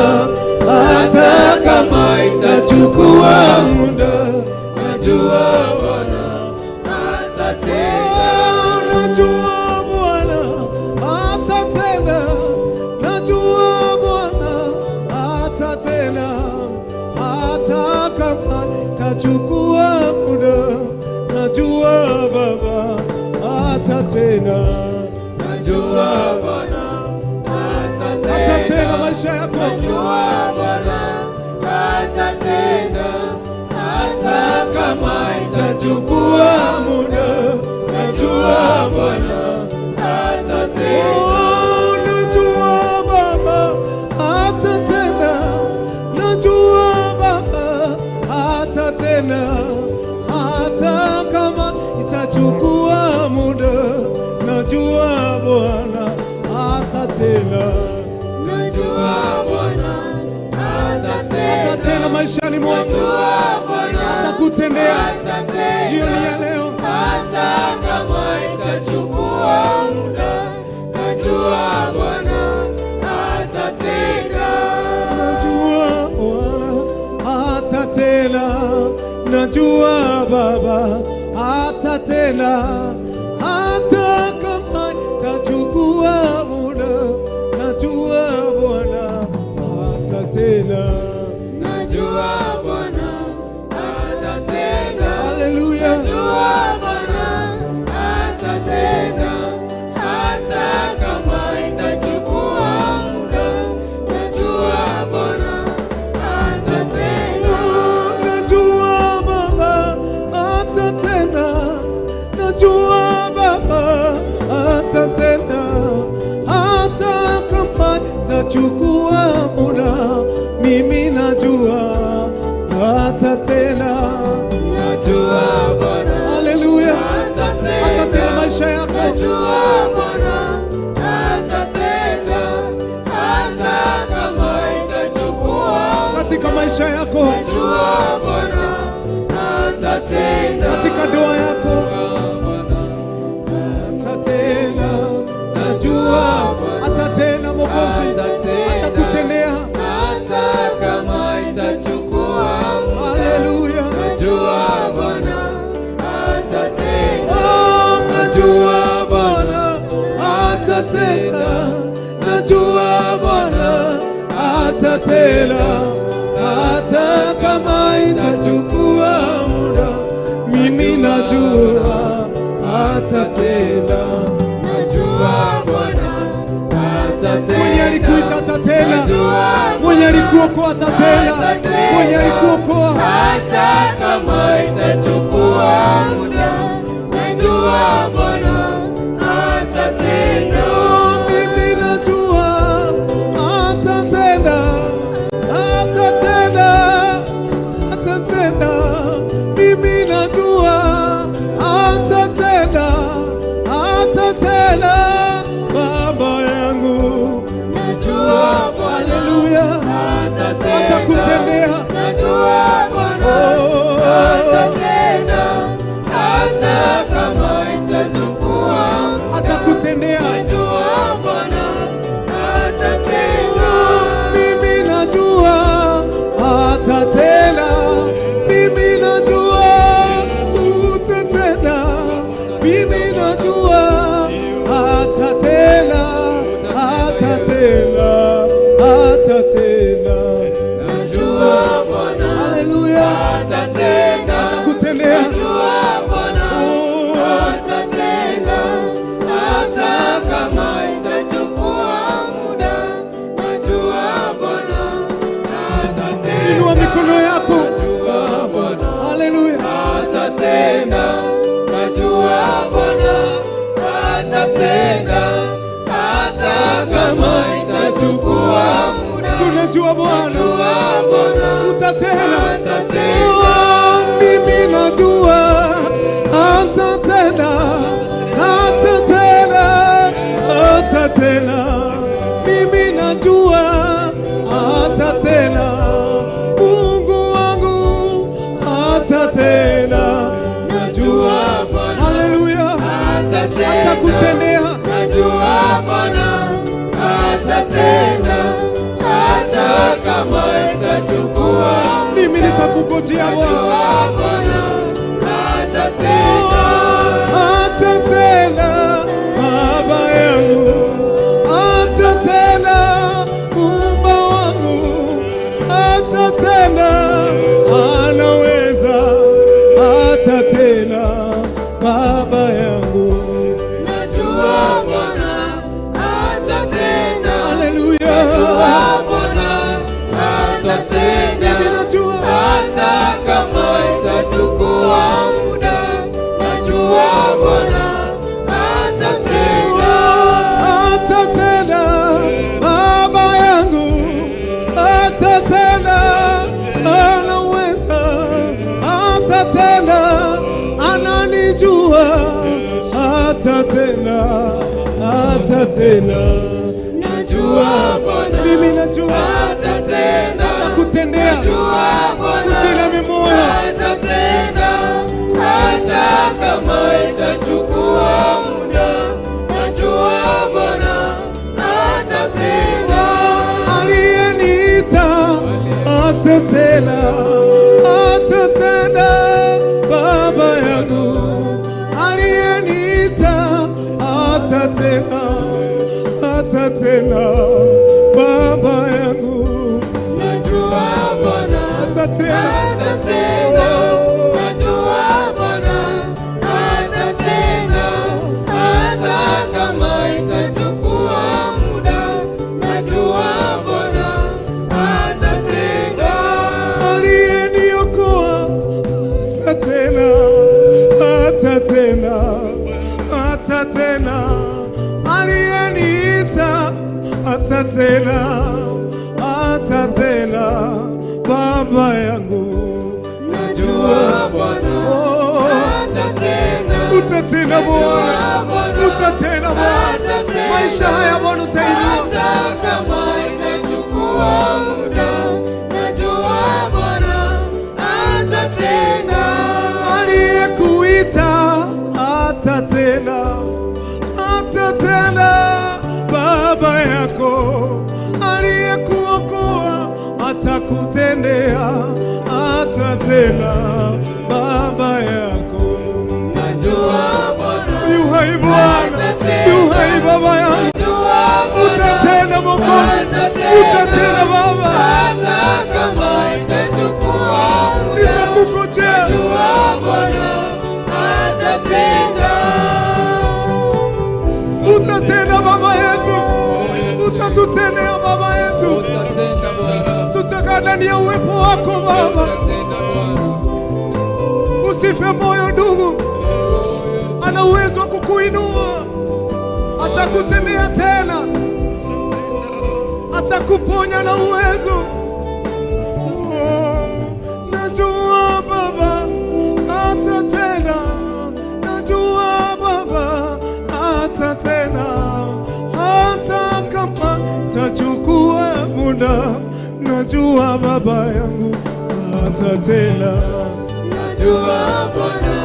hata kama itachukua muda. Najua Bwana atatenda, najua Bwana atatenda, najua Bwana atatenda, hata kama itachukua muda. Najua Baba atatenda, najua Bwana atatenda maisha yako. Najua Bwana atatenda, hata kama itachukua muda. Najua Bwana atatenda, najua Baba atatenda, najua Baba atatenda, hata kama itachukua muda. Najua Bwana atatenda, najua Bwana atatenda maishani mwako, atakutendea jioni ya leo, hata kama itachukua muda. Najua Bwana atatenda, najua Bwana atatenda, najua Baba atatenda, hata kama itachukua muda. Najua Bwana atatenda, najua Bwana atatenda. Haleluya, najua Bwana atatenda, hata kama itachukua muda. Najua Bwana atatenda, najua Baba maisha yako, najua Bwana atatenda. katika ndoa yako atatenda, najua atatenda. Mwokozi atakutendea hata kama itachukua muda. Haleluya. Najua Bwana atatenda. Najua Bwana atatenda, najua Bwana atatenda, hata kama itachukua muda, mimi najua atatenda. Najua Bwana atatenda. Mwenye alikuita atatenda, Najua mwenye alikuokoa atatenda, mwenye alikuokoa hata kama itachukua muda. Najua Bwana atatenda. mimi najua atatenda, atatenda, atatenda. Mimi najua atatenda, atatenda. Baba yangu Najua Bwana haleluya, atatenda. atakutendea. Najua Bwana atatenda. Hata kama itachukua muda. Atakutendea. Najua Bwana atatenda. Mimi najua atatenda, mimi najua utatenda, mimi najua atatenda, atatenda, atatenda. Najua Bwana Haleluya, atatenda. atakutendea. Najua Bwana atatenda. Hata kama itachukua muda. Najua Bwana atatenda. Inua mikono yako. Najua Bwana Haleluya, atatenda. Najua Bwana atatenda. Hata kama itachukua muda. tunajua Bwana Najua Bwana utatenda. atatenda. Mimi najua atatenda, atatenda, atatenda. Mimi najua atatenda, Mungu wangu atatenda. Najua Bwana Haleluya, atatenda. atakutendea. Najua Bwana atatenda. Hata kama itachukua Mimi nitakungojea Bwana. Najua Bwana atatenda. Atatenda, Baba yangu atatenda, Muumba wangu atatenda, anaweza atatenda, Baba yangu. Najua Bwana atatenda. Haleluya, Najua Bwana atatenda. mimi najua Hata kama itachukua muda. Najua Bwana atatenda. atatenda, Baba yangu atatenda, anaweza atatenda, ananijua atatenda, atatenda. Najua Bwana Mimi najua atatenda. atakutendea. Najua Bwana Usileme moyo. atatenda. Hata kama itachukua muda. Najua Bwana atatenda. Aliyeniita atatenda, atatenda, Baba yangu. Aliyeniita atatenda, atatenda, Baba yangu. Najua Bwana Atatenda, atatenda. Najua Bwana atatenda. Hata kama itachukua muda. Najua Bwana atatenda. aliyeniokoa atatenda, atatenda, atatenda. Aliyeniita atatenda, atatenda, Baba yangu. Najua Bwana Oh, atatenda. utatenda Bwana, utatenda Bwana. Maisha haya Bwana utainua. Hata kama itachukua muda. Najua Bwana atatenda baba yako. najua Bwana Yu hai Bwana, yu hai baba yangu. Utatenda Mwokozi, utatenda Baba. hata kama itachukua muda, Nitakungojea. najua Bwana atatenda. Utatenda Baba yetu, utatutendea Baba yetu. Utatenda Bwana, Tutakaa ndani ya uwepo wako Baba. utatenda Bwana. Usife moyo ndugu, ana uwezo wa kukuinua, atakutendea tena, atakuponya na uwezo. Oh, najua Baba atatenda, najua Baba atatenda, hata kama tachukua muda, najua Baba yangu atatenda. Najua Bwana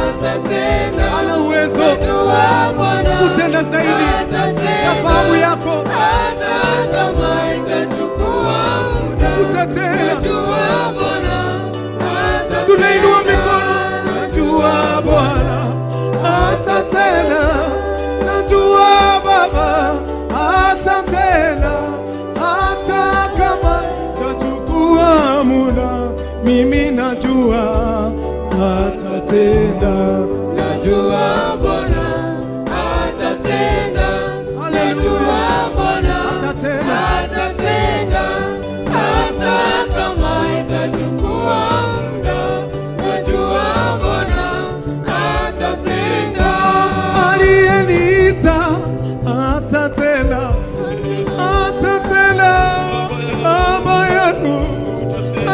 atatenda. Ana uwezo Najua Bwana kutenda zaidi ya fahamu yako. hata kama itachukua muda, Utatenda. najua Bwana atatenda. Tunainua mikono, najua Bwana atatenda, najua Baba atatenda, hata kama tachukua muda, mimi najua atatenda. Najua Bwana atatenda. Najua Bwana Atatenda. atatenda. Hata kama itachukua muda, najua Bwana atatenda. Aliyeniita atatenda, atatenda Baba yangu.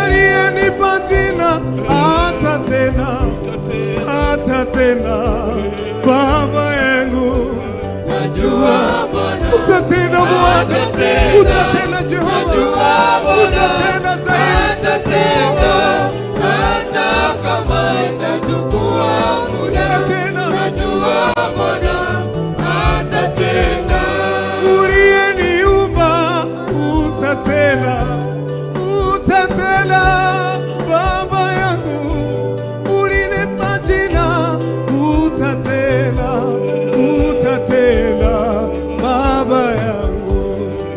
Aliyenipa jina atatenda, atatenda Baba yangu. Najua Bwana Utatenda Bwana, atatenda. utatenda Jehova, Najua Bwana utatenda zaidi. atatenda. Hata kama itachukua muda, Utatenda. najua Bwana atatenda. Uliyeniumba utatenda, utatenda Baba yangu. Ulinipa jina utatenda, utatenda Baba yangu.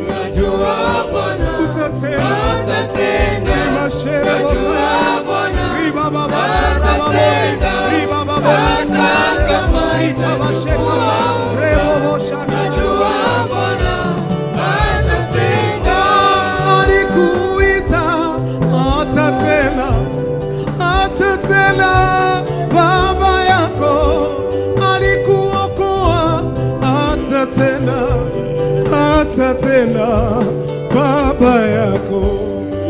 Najua Bwana Utatenda. atatenda. Mashere Najua Bwana Riba Baba Shara atatenda. Baba Riba Baba Hata kama Baba Sheka itachukua Rebo Shana. najua Bwana atatenda. Alikuita atatenda, atatenda Baba yako. Alikuokoa atatenda, atatenda Baba yako.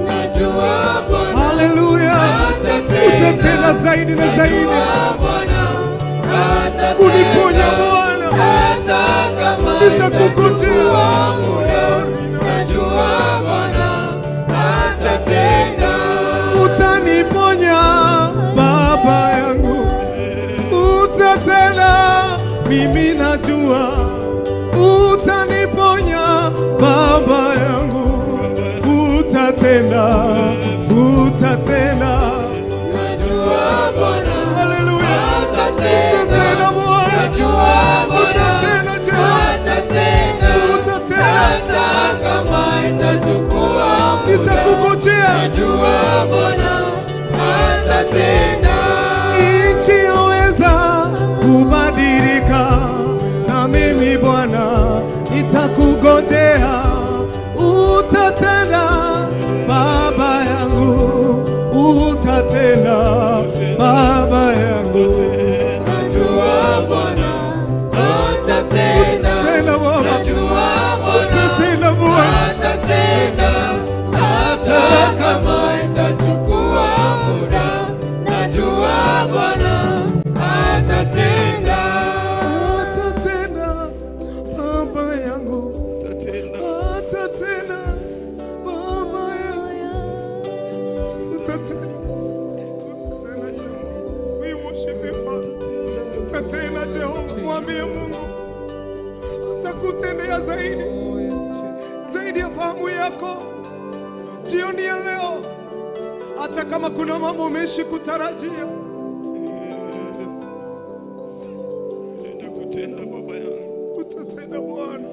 Najua Bwana Haleluya, atatenda. utatenda zaidi na zaidi, Najua Bwana atatenda. kuniponya Bwana. Hata kama Nitakungojea. itachukua muda, najua Bwana atatenda. Utaniponya Baba yangu, utatenda, mimi najua. Utaniponya Baba yangu, utatenda, utatenda. Najua Bwana Haleluya, atatenda. utatenda Bwana, Najua Bwana utatenda Jehova, atatenda. utatenda. Hata kama itachukua muda, Nitakungojea. najua Bwana atatenda. Nchi yaweza kubadilika, na mimi Bwana nitakungojea. Utatenda Baba yangu, utatenda Baba yangu. Najua Bwana atatenda. Tenda Baba, Najua Bwana utatenda Bwana. atatenda. Hata kama itachukua muda, najua Bwana atatenda. Atatenda Baba yangu, atatenda Baba yangu, utatenda. We worship you, Father. Utatenda Jehova, mwambie Mungu atakutendea zaidi, zaidi ya fahamu yako. Jioni ya leo hata kama kuna mambo umeishi kutarajia. Unaenda kutenda baba yangu, Utatenda Bwana.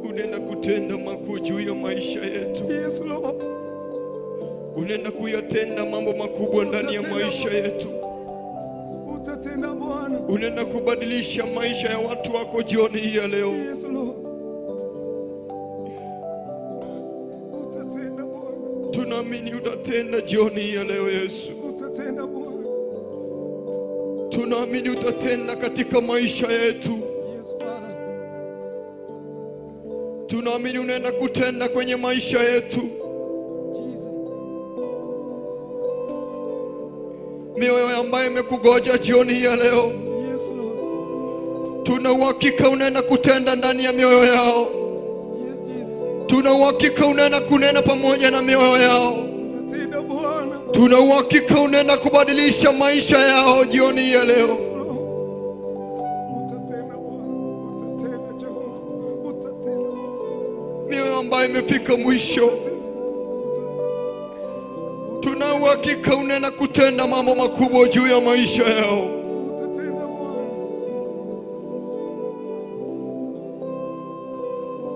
unaenda kutenda makuu juu ya maisha yetu. Yes Lord. Unaenda kuyatenda mambo makubwa ndani ya maisha yetu. Utatenda Bwana. Unaenda kubadilisha maisha ya watu wako jioni hii ya leo. Yes Lord. Utatenda Bwana. Tunaamini utatenda jioni hii ya leo Yesu. Utatenda Bwana. Tunaamini utatenda katika maisha yetu. Yes Father. Tunaamini unaenda kutenda kwenye maisha yetu. Jesus. Mioyo ambayo imekugoja jioni hii ya leo, Yes Lord. tuna uhakika unaenda kutenda ndani ya mioyo yao. Yes Jesus. Tuna uhakika unaenda kunena pamoja na mioyo yao. Utatenda Bwana. Tuna uhakika unaenda kubadilisha maisha yao jioni hii ya leo. Yes Lord. Utatenda Bwana. Utatenda Jehova. Utatenda. Mioyo ambayo imefika mwisho, tuna uhakika unaenda kutenda mambo makubwa juu ya maisha yao. Utatenda Bwana.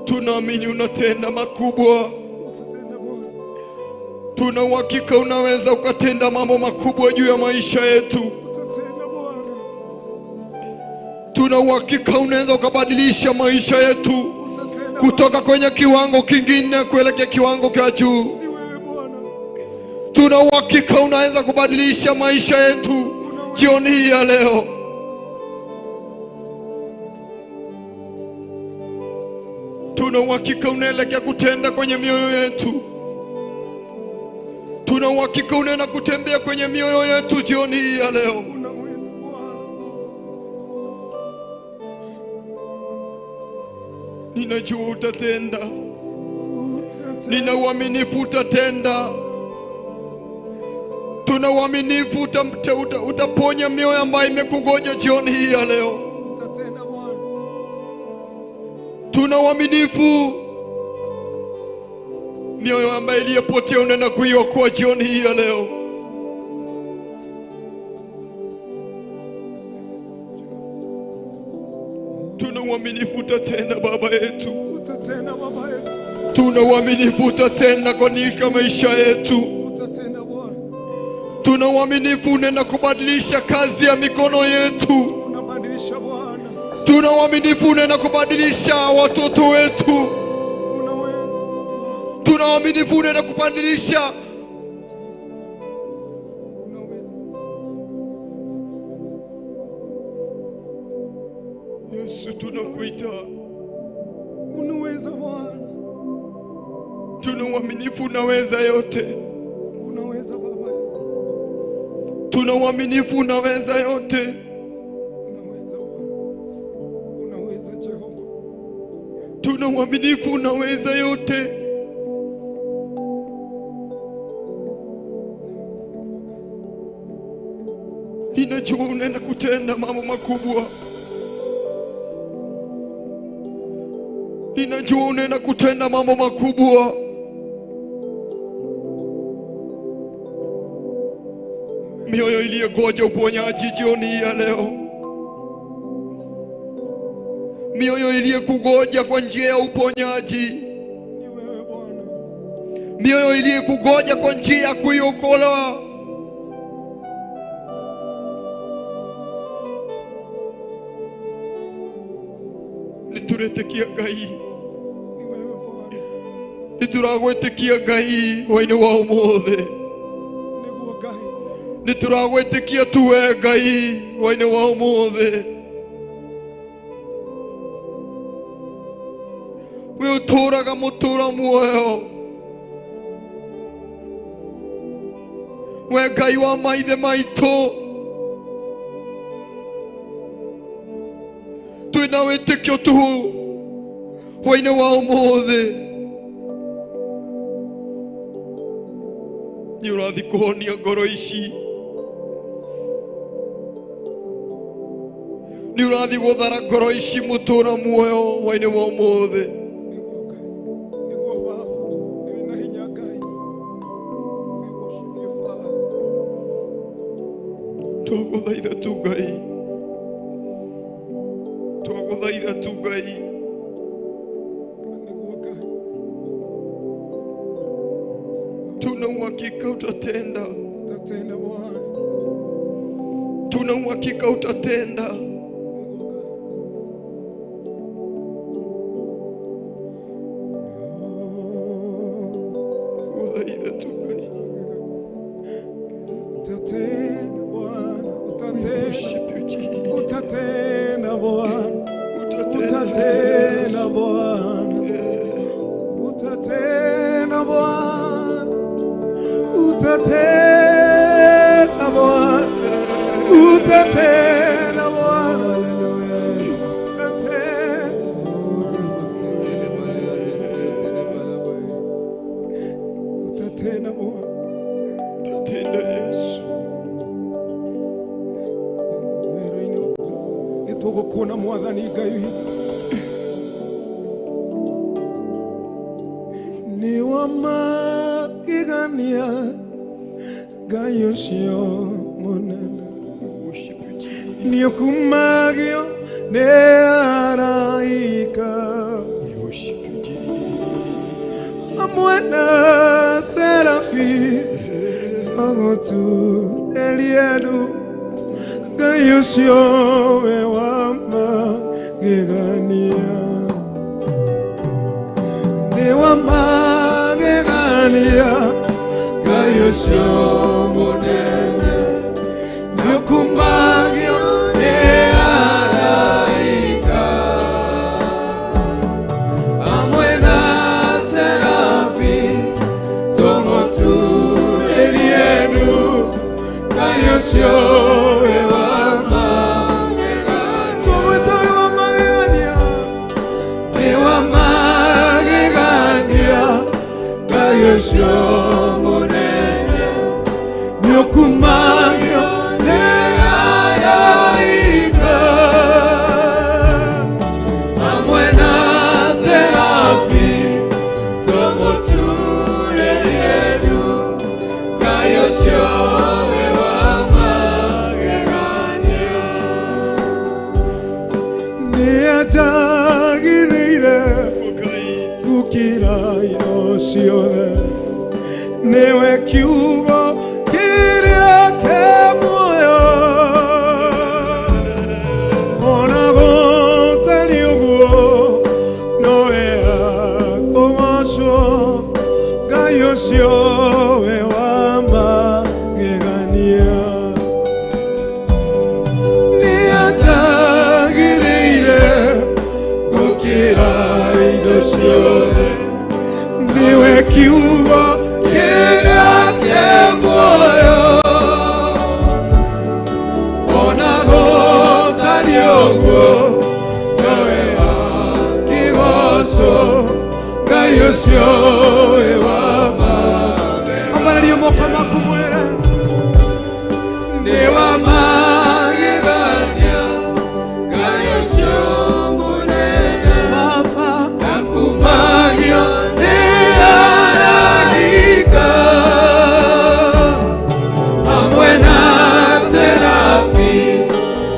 Tunaamini unatenda makubwa. Utatenda Bwana. Tuna uhakika unaweza ukatenda mambo makubwa juu ya maisha yetu. Utatenda Bwana. Tuna uhakika unaweza ukabadilisha maisha yetu Utatenda kutoka kwenye kiwango kingine kuelekea kiwango cha juu. Ni wewe Bwana. Tuna uhakika unaweza kubadilisha maisha yetu jioni hii ya leo. Tuna uhakika unaelekea kutenda kwenye mioyo yetu. Tuna uhakika unaenda kutembea kwenye mioyo yetu jioni hii ya leo. Unaweza Bwana. Ninajua utatenda. Utatenda. Nina uaminifu utatenda. Tuna uaminifu utaponya mioyo ambayo imekugoja jioni hii ya leo. Utatenda Bwana. Tuna uaminifu mioyo ambayo iliyopotea unaenda kuiokoa jioni hii ya leo. Tuna uaminifu utatenda Baba yetu. Utatenda Baba yetu. Tuna uaminifu utatenda katika maisha yetu. Utatenda Bwana. Tuna uaminifu unaenda kubadilisha kazi ya mikono yetu. Unabadilisha Bwana. Tuna uaminifu unaenda kubadilisha watoto wetu. Unaweza. Tuna uaminifu unaenda kubadilisha. Unaweza. Yesu, tunakuita. Unaweza Bwana. Tuna uaminifu unaweza yote. Unaweza Baba. Tuna uaminifu unaweza yote. Unaweza Bwana. Unaweza Jehova. Tuna uaminifu unaweza yote. Ninajua unaenda kutenda mambo makubwa. Ninajua unaenda kutenda mambo makubwa. Mioyo iliyogoja uponyaji jioni hii ya leo. Mioyo iliyokugoja kwa njia ya uponyaji. Ni wewe Bwana. Mioyo iliyokugoja kwa njia ya kuiokola. Nituretekia Ngai. Ni wewe Bwana. Nituragwetikia Ngai waini wa umothe. Niguo Ngai. Nituragwetikia tuwe Ngai waini wa umothe. We uturaga mutura muoyo. We Ngai wa maithe maitu. Twina witikio tu waini wa umothe. Ni urathi kuhonia ngoro ici. Ni urathi guthara ngoro ici mutura muoyo waini wa umothe. Niguo Ngai. Niguo Baba. Ni na hinya Ngai. We worship you twaguthaitha tu Ngai, twaguthaitha tu Ngai, tuna uhakika utatenda, utatenda Bwana, tuna uhakika utatenda. Twaguthaitha tu Ngai, utatenda Bwana, we worship you Jesus, utatenda Bwana, utatenda utatenda Bwana, utatenda Bwana, utatenda Bwana, utatenda Bwana, utatenda Bwana, utatenda Yesu. nitugukuna Mwathani Ngai witũ nĩ wa magegania Ngai ũcio mũnene Worship you Jesus, nĩ ũkumagio nĩ araika we worship you Jesus, hamwe na serafi agũtuĩria andũ Ngai ũcio we wa magegania nĩ wa magegania Ngai ũcio mũnene nĩ ũkumagio nĩ araika hamwe na serafi tũmũturĩrie andũ Ngai ũcio we wa magegania tũmwĩta we wa magegania nĩ wa magegania Ngai ũcio mũnene nĩ ũkumagio nĩ araika hamwe na serafi tũmũturĩrie andũ Ngai ũcio we wa magegania nĩ anjagĩrĩire gũkĩra indo ciothe nĩwe kiugo kĩrĩa kĩ muoyo ona gũtarĩ ũguo nowe akũgocwo Ngai ũcio we wa magegania nĩ anjagĩrĩire gũkĩra indo ciothe niwe kiugo kĩrĩa kĩ muoyo ona gũtarĩ ũguo nowe akĩgocwo Ngai ũcio we wa magegania ambarĩria moko maku mwĩre nĩ wa magegania Ngai ũcio mũnene Baba akumagio nĩ araika hamwe na serafi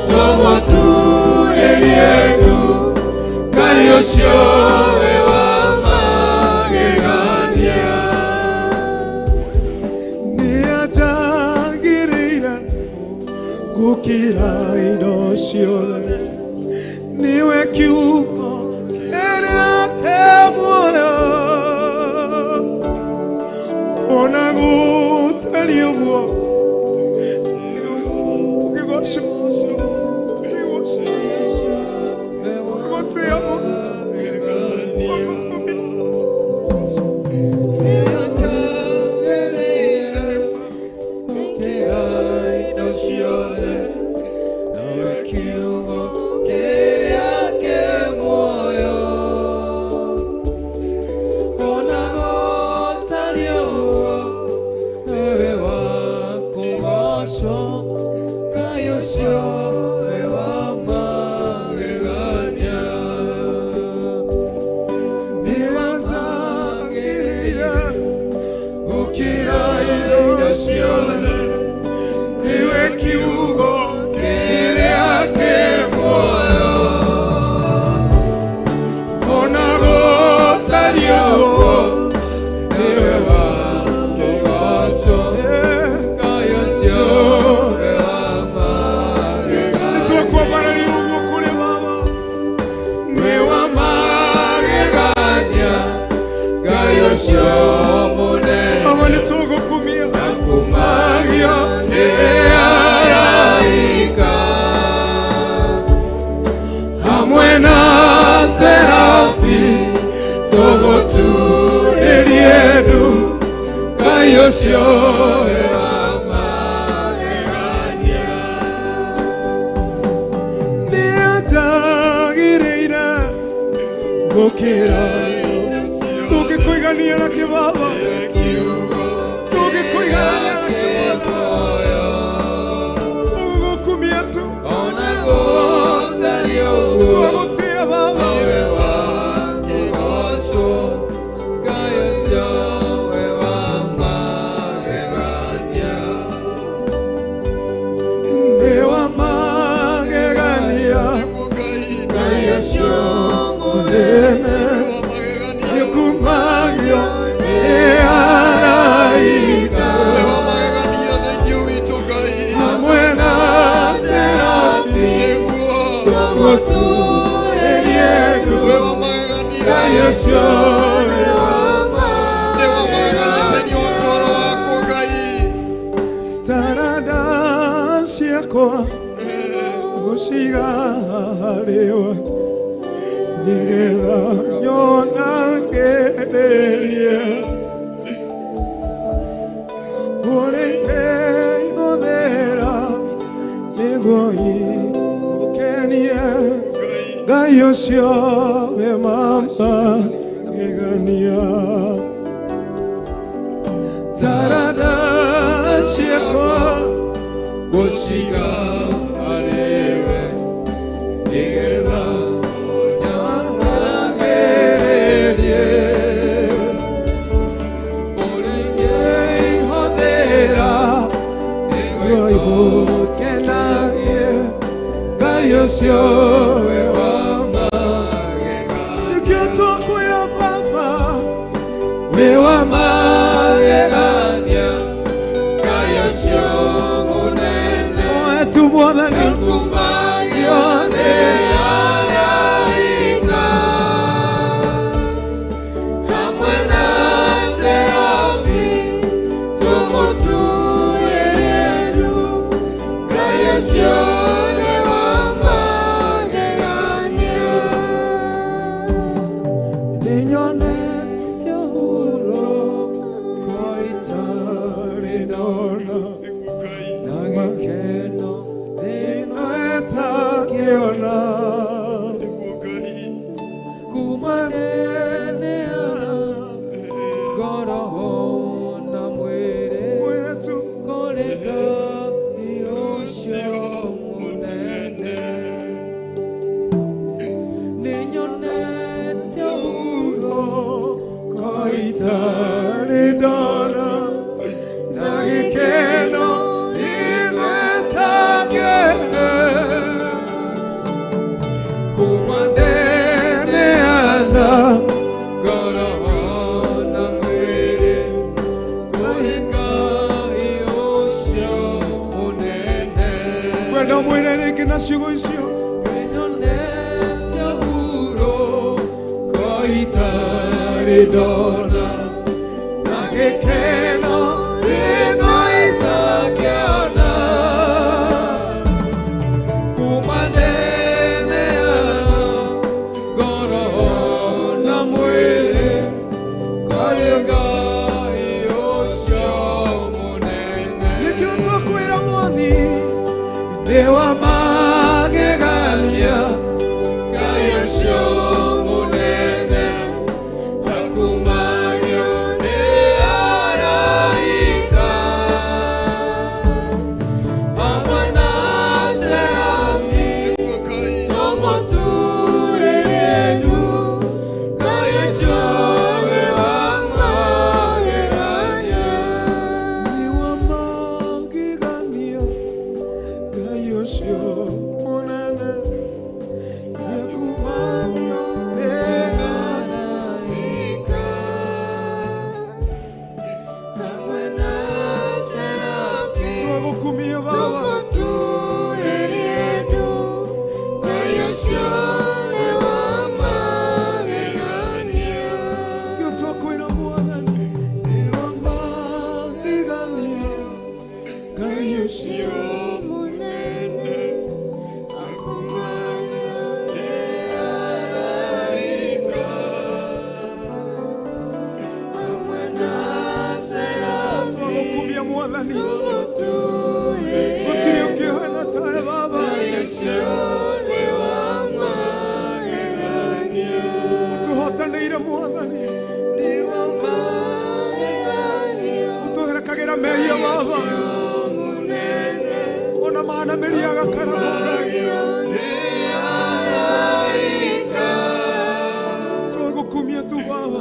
tũmũturĩrie andũ Ngai ũcio we wa magegania nĩ anjagĩrĩire gũkĩra indo ciothe niwe kiugo kĩrĩa kĩ muoyo ona gũtarĩ ũguo kiugo kĩrĩa kĩ ũcio mũnene Aba nĩtũgũkumia kumagio nĩ araika hamwe na serafi tũgũturĩrie ndu Ngai ũcio we wa magegania nĩanjagĩrĩire gũkĩra tũngĩkũigania na kĩbaba tũngĩkũigania na kĩbaba tũgũkumia tu ona gũtariĩ ũguo twagũtia baba we wa kũgocwo Ngai ũcio we wa magegania nĩ wa magegania Ngai ũcio mũnene nĩkumagio nĩ araika hamwe na serafi tũgũturĩrie ndu Ngai ũcio we wa taranda ciakwa gũciga harĩwe nĩgetha nyona ngĩenderie ũrĩihũthĩra nĩguo igũkenie Ngai ũcio we magegania taranda ciakwa gũciga harĩwe nĩgetha nyonagĩrĩrie ũrĩihũthĩra nĩguo igũkenagie Ngai ũcio we wa magegania nĩkĩo twakwĩra baba we wa magegania Ngai ũcio mũnene wetu mwathani kumagio nĩ araika hamwe na serafi tũmũturĩrie ndu Ngai ũcio we wa magegania nĩnyonete ũhuro kwa itarĩ ndona na gĩkeno thĩinĩ ĩtakĩona kumaneneana ngoro na mwĩrĩ mwĩrĩ tu kũrĩ Ngai ũcio mũnene nĩnyonete ũhuro kwa itarĩ ndona na gĩkeno thĩinĩ ĩtakĩona kumaneneana ngoro na mwĩrĩ kũrĩ Ngai ũcio mũnene kwenda mwĩrĩ rĩngĩ na ciugo icio nĩnyonete ũhuro kwa itarĩ ndona na gĩkeno thĩinĩ ĩtakĩona kumaneneana ngoro na mwĩrĩ kũrĩ Ngai ũcio mũnene nĩkĩo twakwĩra mwathi nĩ wa magegania Ngai ũcio mũnene kumagio nĩ mwathani utuherekagĩra mehia Baba ona mana mĩria gakaramu twagukumia tu Baba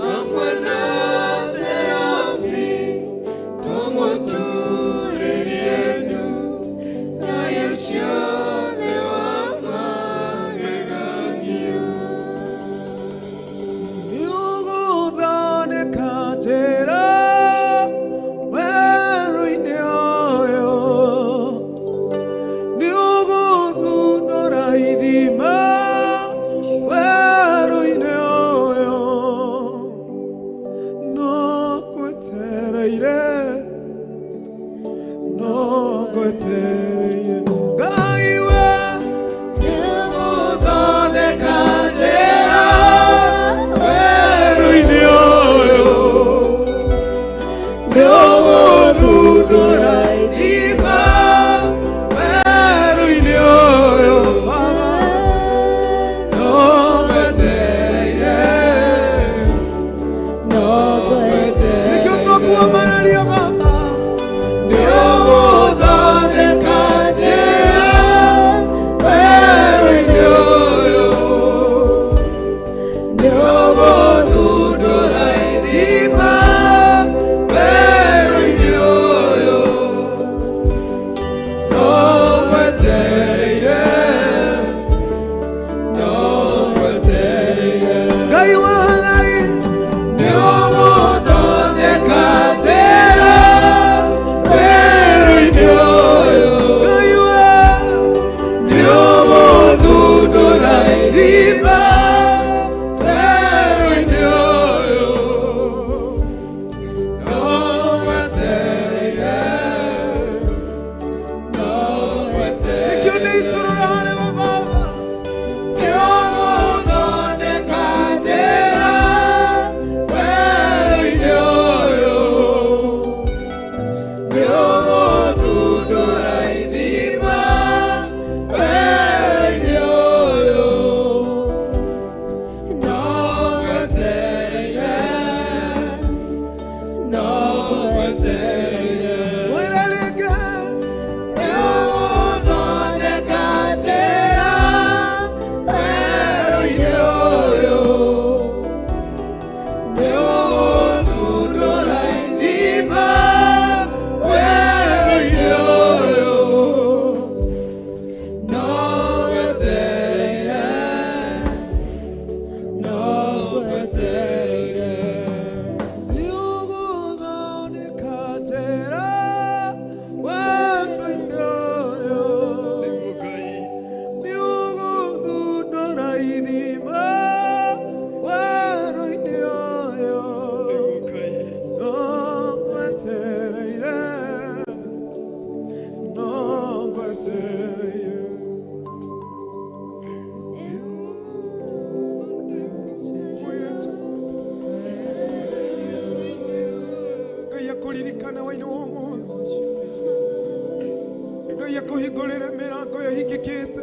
kuhingurira mirango ihingikite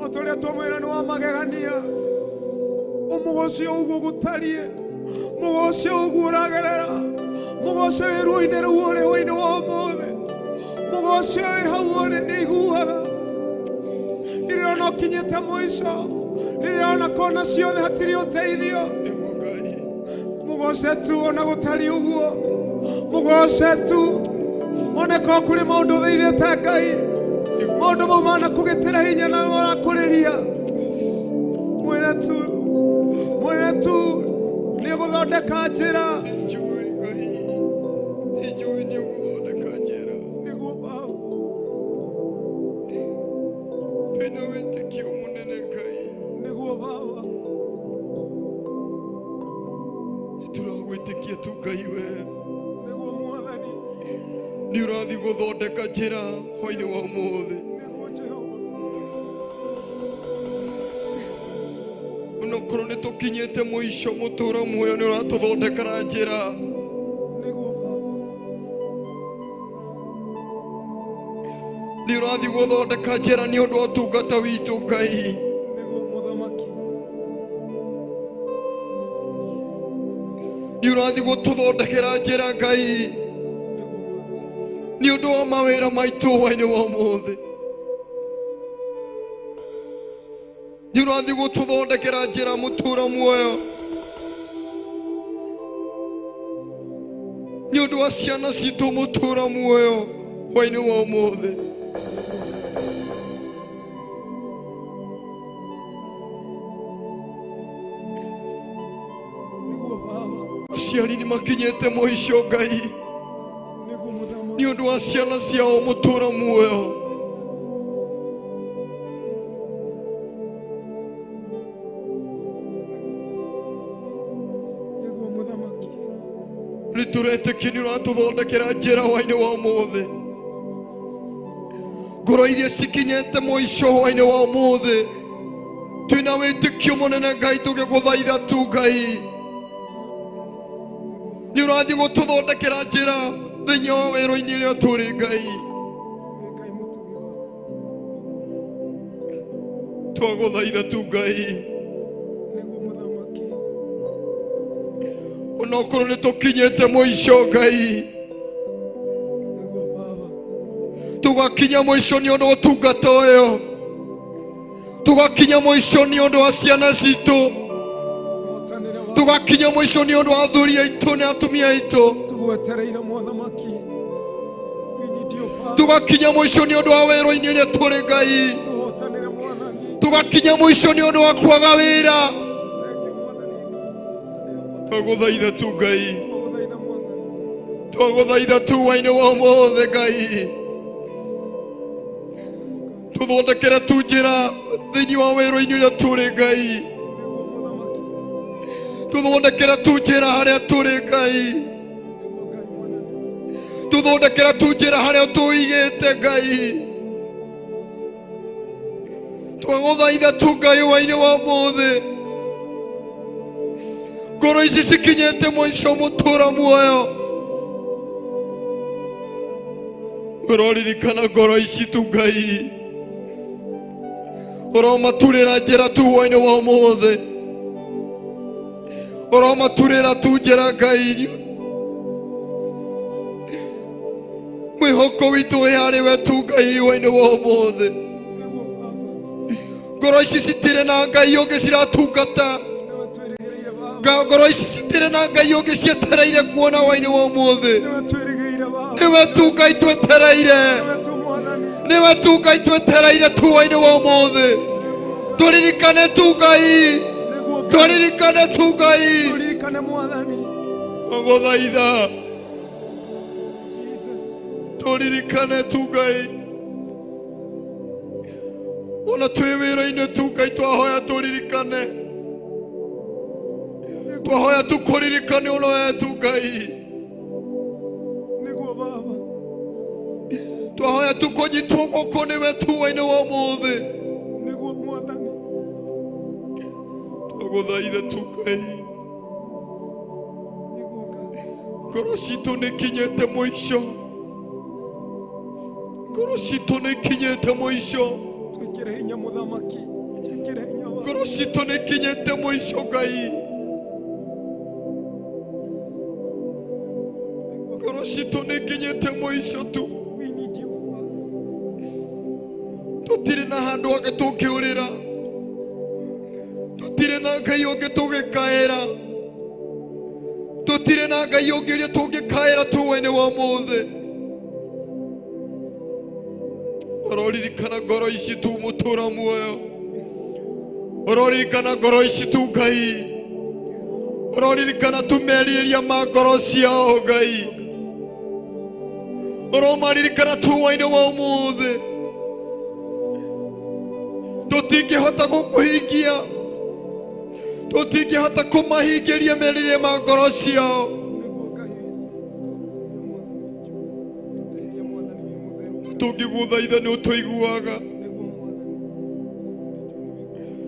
otoria twamwira ni wa magegania umugocio uguo gutarie mugocio uguo uragerera mugocio wiruine ru uri wine wa mothe mugocio wi hau uri ni iguaga niriona ukinyite mwico niriona kona ciothe hatiri uteithio mugocio tu ona gutari uguo mugocio tu oneka kuri maundu thithite Ngai maundu mau mana kugitira hinya na warakuriria mwire tu ni guthondeka njira ijui ni guthondeka njira niguo bau ino witikio munene Ngai niguo baba turagwitikia tu Ngai we niguo mwathani ni urathi guthondeka njira hwaini wa mothe onokorwo ni tukinyite muico mutura muoyo ni uratuthondekera njira ni urathi guthondeka njira ni undu wa utungata witu Ngai nĩ ũrathiĩ gũtũthondekera njĩra Ngai nĩ ũndũ wa mawĩra maitũ hwaĩ-inĩ wa ũmũthĩ. Nĩ ũrathiĩ gũtũthondekera njĩra mũtũũra muoyo nĩ ũndũ wa ciana citũ mũtũũra muoyo hwaĩ-inĩ wa ũmũthĩ. Aciari nĩ makinyĩte mũico Ngai nĩ ũndũ wa ciana ciao mũtũũra muoyo. Nĩ tũretĩkia nĩ ũratũthondekera njĩra hwaĩ-inĩ wa ũmũthĩ. Ngoro iria cikinyĩte mũico hwaĩ-inĩ wa ũmũthĩ twĩna wĩtĩkio mũnene Ngai tũgĩgũthaitha tu Ngai nĩ ũrathiĩ gũtũthondekera njĩra thĩinĩ wa wĩra-inĩ ũrĩa tũrĩ Ngai. Twagũthaitha tu Ngai ona okorwo nĩ tũkinyĩte mũico Ngai tugakinya mũico nĩ ũndũ wa ũtungata ũyũ, tugakinya mũico nĩ ũndũ wa ciana citũ, tugakinya mũico nĩ ũndũ wa athuri aitũ na atumia aitũ, tugakinya mũico nĩ ũndũ wa wĩra-inĩ ũrĩa tũrĩ Ngai, tugakinya mũico nĩ ũndũ wa kwaga wĩra. Twagũthaitha tu Ngai, twagũthaitha tu hwaĩ-inĩ wa ũmũthĩ Ngai tũthondekere tu njĩra thĩinĩ wa wĩra-inĩ ũrĩa tũrĩ Ngai, tũthondekere tu njĩra harĩa tũrĩ Ngai, tũthondekere tu njĩra harĩa tũigĩte Ngai. Twagũthaitha tu Ngai hwaĩ-inĩ wa ũmũthĩ ngoro ici cikinyĩte mũico mũtũũra muoyo ũroririkana ngoro ici tu Ngai, ũromaturĩra njĩra tu hwaĩ-inĩ wa ũmũthĩ, ũromaturĩra tu njĩra Ngai. Mwĩhoko witũ wĩ harĩ we tu Ngai hwaĩ-inĩ wa ũmũthĩ. Ngoro ici citirĩ na Ngai ũngĩ ciratungata, ngoro ici citirĩ na Ngai ũngĩ cietereire kuona hwaĩ-inĩ wa ũmũthĩ. Nĩwe tu Ngai twetereire, nĩwe tu Ngai twetereire tu hwaĩ-inĩ wa ũmũthĩ. Tũririkane tu Ngai, tũririkane tu Ngai, twagũthaitha tũririkane tu Ngai. Ona twĩ wĩra-inĩ tu Ngai twahoya tũririkane, twahoya tũkũririkane ona we tu Ngai, twahoya tũkũnyitwo guoko nĩwe tu hwaĩ-inĩ wa ũmũthĩ. Twagũthaitha tu Ngai, ngoro citũ nĩ ikinyĩte mũico, ngoro citũ nĩ ikinyĩte mũico, ngoro citũ nĩ ikinyĩte mũico Ngai, ngoro citũ nĩ ikinyĩte mũico tu. Tũtirĩ na handũ hangĩ tũngĩũrĩra, tũtirĩ na Ngai ũngĩ tũngĩkaĩra, tũtirĩ na Ngai ũngĩ ũrĩa tũngĩkaĩra tu hwaĩ-inĩ wa ũmũthĩ. Ũroririkana ngoro ici tu mũtũũra muoyo, ũroririkana ngoro ici tu Ngai, ũroririkana tu merirĩria ma ngoro ciao Ngai, ũromaririkana tu hwaĩ-inĩ wa ũmũthĩ. Tũtingĩhota gũkũhingia, tũtingĩhota kũmahingĩria merirĩria ma ngoro ciao. Tũngĩgũthaitha nĩ ũtũiguaga,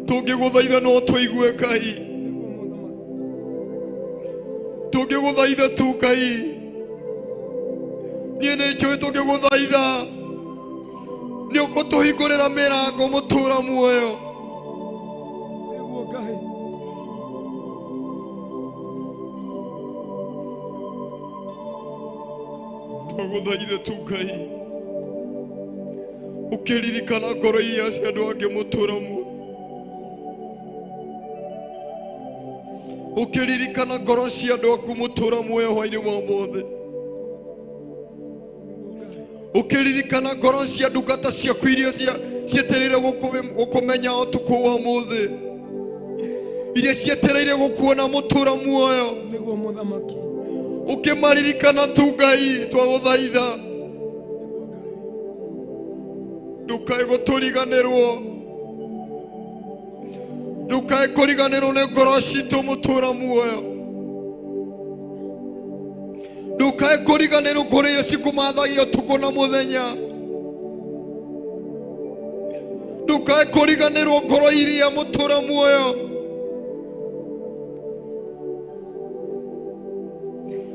tũngĩgũthaitha no tũigue Ngai, tũngĩgũthaitha tu Ngai. Niĩ nĩ njũĩ tũngĩgũthaitha nĩ ũgũtũhingũrĩra mĩrango mũtũũra muoyo. twaguthaithe tu Ngai ukiririkana ngoro iria cia andu angi mutura muoyo, ukiririkana ngoro cia andu aku mutura muoyo hwaini wa mothe, ukiririkana ngoro cia ndungata ciaku iria cietereire gukumenya utuku wa mothe, iria cietereire gukuona mutura muoyo, niguo muthamaki ukimaririkana tu Ngai twaguthaitha ndukae guturiganirwo, ndukae kuriganirwo ni ngoro citu mutura muoyo, ndukae kuriganirwo ngoro iria cikumathagia utuku na muthenya, ndukae kuriganirwo ngoro iria mutura muoyo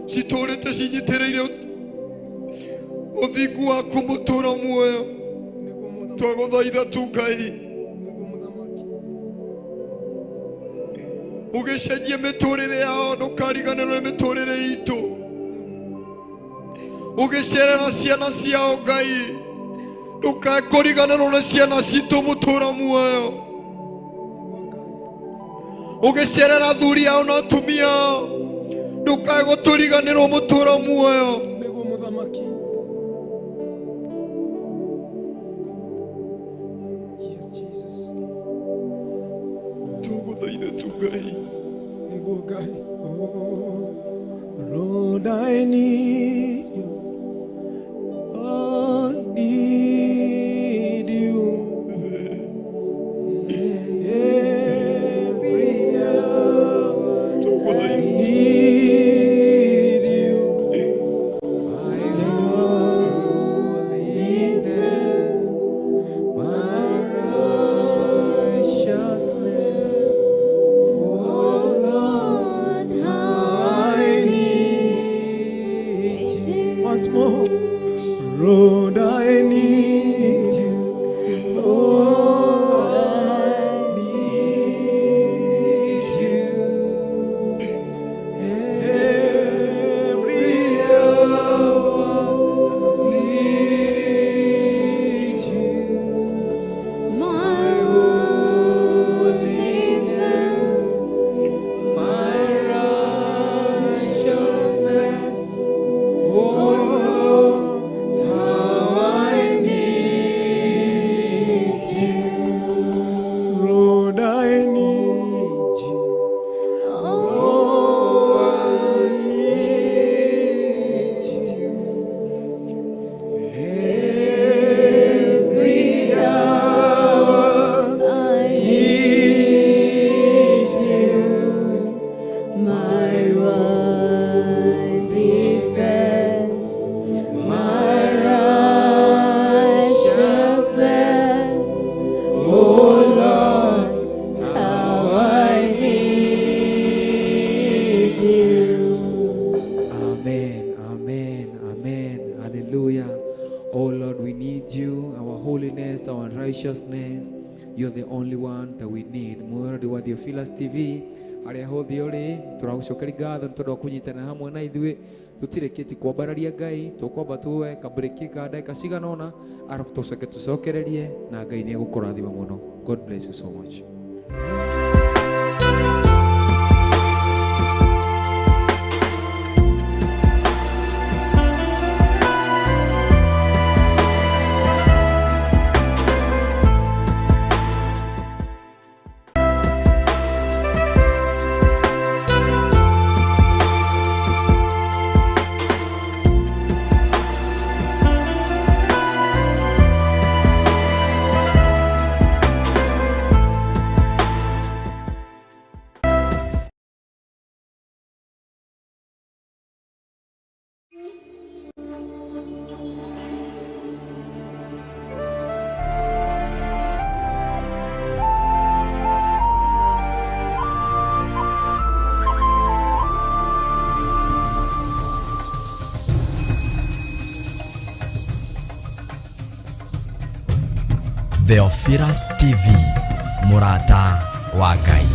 citurite cinyitiriire uthingu waku mutura muoyo. Twaguthaitha tu Ngai ugicenjie miturire yao, ndukariganirwo ni miturire itu, ugicerera ciana ciao Ngai, ndukae kuriganirwo ni ciana citu mutura muoyo, ugicerera athuri ao na atumia ao, ndukae guturiganirwo mutura muoyo. niguo muthamaki Ngai. Oh, Lord, I need you. I need you. Every hour I need you. My holiness, my righteousness. Once more, Lord, I need you. Oh, I need you. Every hour, need you. My holiness, my righteousness. Oh, our righteousness. You're the only one that we need. Mwiradi wa Theophilus TV aria hothi uri turagucokeri ngatho tondu wa kunyitana hamwe na ithuĩ tutireketi kwambararia Ngai tukwamba tuwe kabreki ka ndagĩka cigana ũna arabu tucoke tucokererie na Ngai nĩ egũkũrathima mũno. God bless you so much. Theophilus TV, Murata wa Ngai.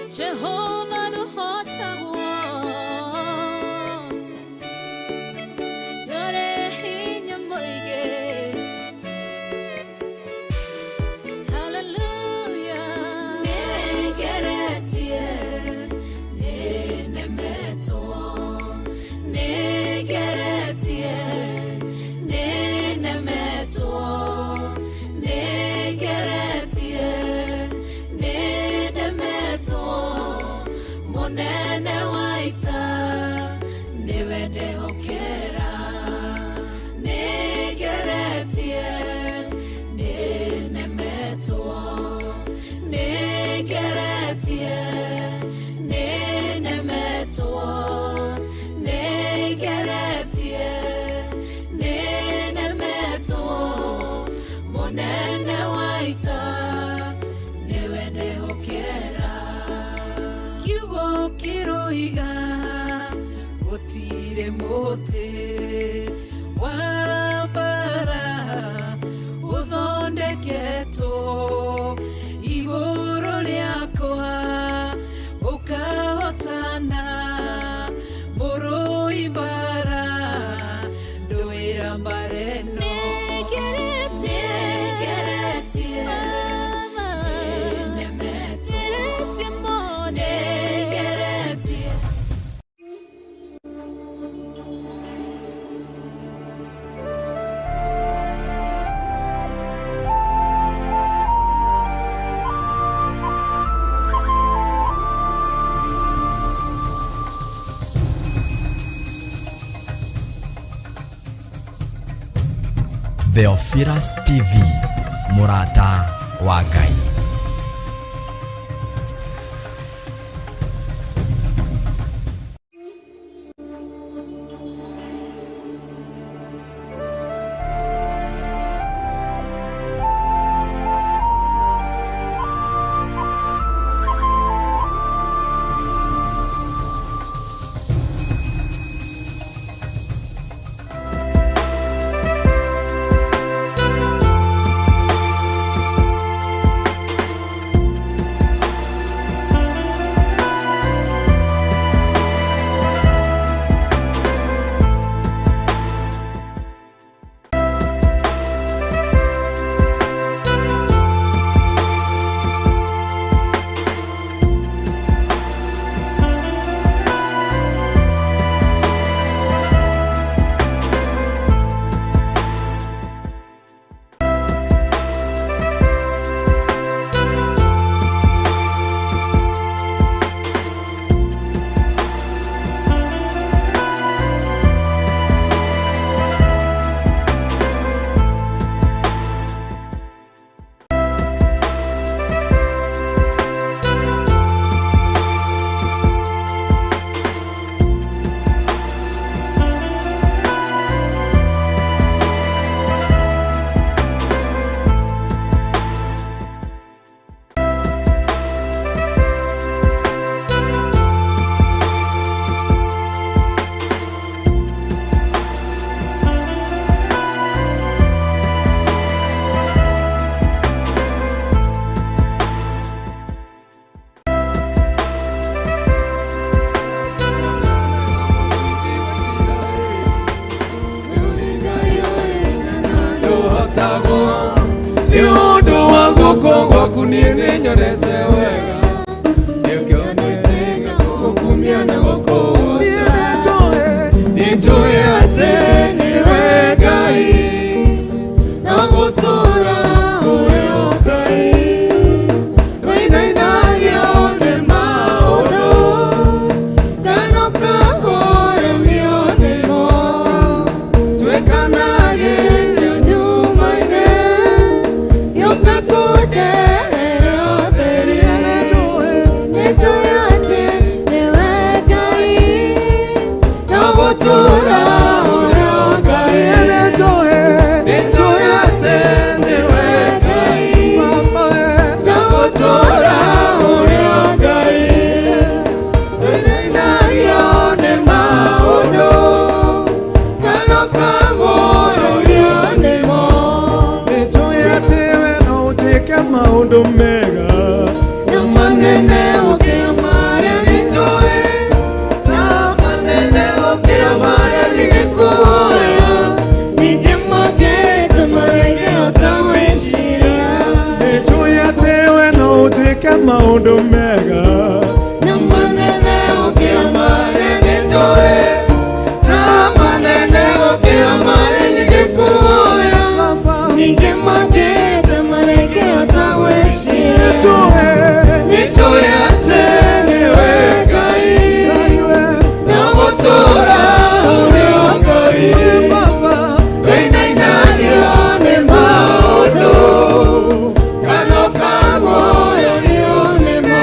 Jehovah no hota yore hinya moige. Hallelujah. Negeretie nenemeto negeretie nenemeto negeretie nenemeto monene waita newende hokera negeretie nenemeto negeretie nenemeto negeretie nenemeto monene waita newende hokera kiugo kiroiga gutire mote wabara uthondeketo iguru liakwa ukahotana muruibara nduira mbareno Theophilus TV, Murata wa Ngai. njagwo nĩ ũndũ wa guoko gwaku niĩ nĩnyonete wega nĩkĩo ndũĩtĩga gũkumia na gũkũgoca nĩnjũĩ atĩ nĩwe Ngai na gũtũũra ũrĩ o Ngai tũinainagio nĩ maũndũ tanokahorerio nĩmo twĩkanagĩrio nyuma-inĩ gĩũka kũndehere ũtheri nĩnjũĩ atĩ nĩwe Ngai na gũtũũra ũrĩ o Ngai nĩnjũĩ atĩ nĩwe Ngai na gũtũũra ũrĩ o Ngai tũinainagio nĩ maũndũ tanokahorerio nĩmo Nĩnjũĩ atĩ we no ũtĩke maũndũ mega na manene gũkĩra marĩa nĩnjũĩ na manene gũkĩra marĩa nĩngĩkũhoya ningĩ mangĩtũma ingĩhota gwĩciria Nĩnjũĩ atĩ we no ũtĩke maũndũ mega na manene gũkĩra marĩa nĩnjũĩ na manene gũkĩra marĩa nĩngĩkũhoya ningĩ mangĩtũma ingĩhota gwĩciria nĩnjũĩ atĩ nĩwe Ngai na gũtũũra ũrĩ o Ngai tũinainagio nĩ maũndũ tanokahorerio nĩmo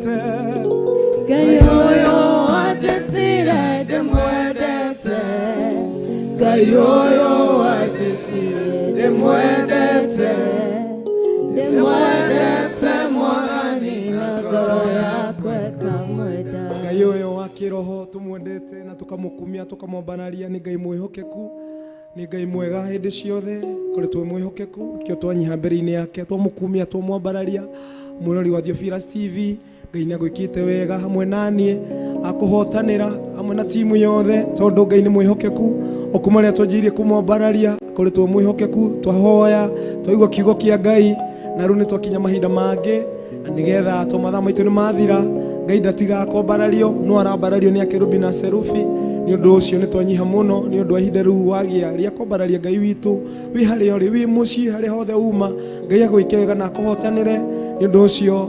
ndimwendete Ngai ũyũ wanjĩtire ndĩmwendete Ngai ũyũ wanjĩtire ndĩmwendete Mwathani na ngoro yakwa ĩkamwenda Ngai ũyũ wa kĩroho tũmwendete na tũkamũkumia tũkamwambararia nĩ Ngai mwĩhokeku nĩ Ngai mwega hĩndĩ ciothe kũrĩ twĩ mwĩhokeku kĩo twanyiha mbere-inĩ yake twamũkumia twamwambararia mũrori wa Theophilus TV Ngai nĩagwĩkĩte wega hamwe naniĩ akũhotanĩra hamwe na timu yothe tondũ Ngai nĩ mwĩhokeku okuma rĩrĩa twanjirie kũmwambararia kũrĩ twĩ mwĩhokeku twahoya twaigua kiugo kĩa Ngai na rĩu nĩ twakinya mahinda mangĩ na nĩgetha to mathaa maitũ nĩ mathira Ngai ndatigakwambarario no arambarario nĩ akerubi na serufi nĩ ũndũ ũcio nĩ twanyiha mũno nĩ ũndũ wa ihinda rĩu wagĩa rĩa kwambararia Ngai witũ wĩ harĩa ũrĩ wĩ mũciĩ harĩa hothe uma Ngai agwĩke wega na akũhotanĩre nĩ ũndũ ũcio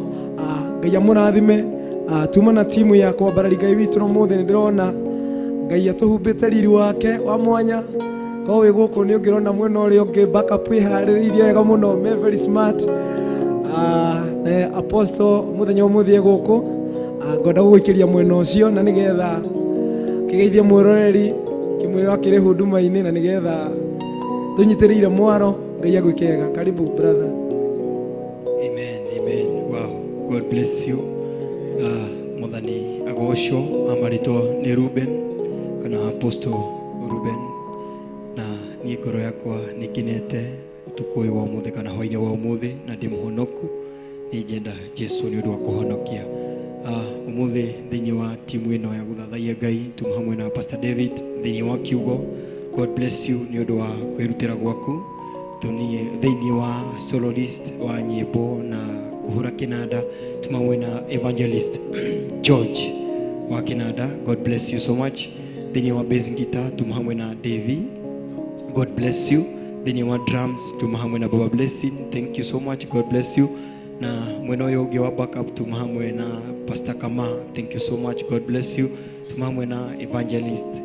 Ngai amũrathime tuma na timu ya kwambararia Ngai witũ no mũthĩ nĩ ndĩrona Ngai atũhumbĩte riri wake wa mwanya ko wĩ gũkũ nĩ ũngĩrona mwena ũrĩa ũngĩ backup ĩharĩrĩirie wega mũno me very smart apostle mũthenya ũmũthĩ gũkũ ngwenda gũgũikĩria mwena ũcio na nĩgetha kĩgeithie mwĩroreri kĩmwĩra kĩrĩ huduma-inĩ na nĩgetha tũnyitĩrĩire mwaro Ngai agwĩke wega karibu brother. Amen. Wow, God bless you. Mwathani agocwo amaritwo nĩ Ruben kana apostle Ruben na niĩ ngoro yakwa nĩ ngenete ũtukũ ũyũ wa ũmũthĩ kana hwaĩ-inĩ wa ũmũthĩ na ndĩ mũhonoku nĩ njenda Jesũ nĩ ũndũ wa kũhonokia ũmũthĩ thĩinĩ wa timu ĩno ya gũthathaiya Ngai tuma hamwe na Pastor David thĩinĩ wa kiugo. God bless you nĩ ũndũ wa kwĩrutĩra gwaku thĩinĩ wa soloist wa nyĩmbo na kũhũra kĩnanda tuma hamwe na evangelist George wa kĩnanda. God bless you so much. Thĩinĩ wa bass guitar tuma hamwe na Davy. God bless you. Thĩinĩ wa drums tuma hamwe na Baba Blessing. Thank you so much. God bless you. Na mwena ũyũ ũngĩ wa backup tuma hamwe na Pastor Kama. Thank you so much. God bless you. Tuma hamwe na evangelist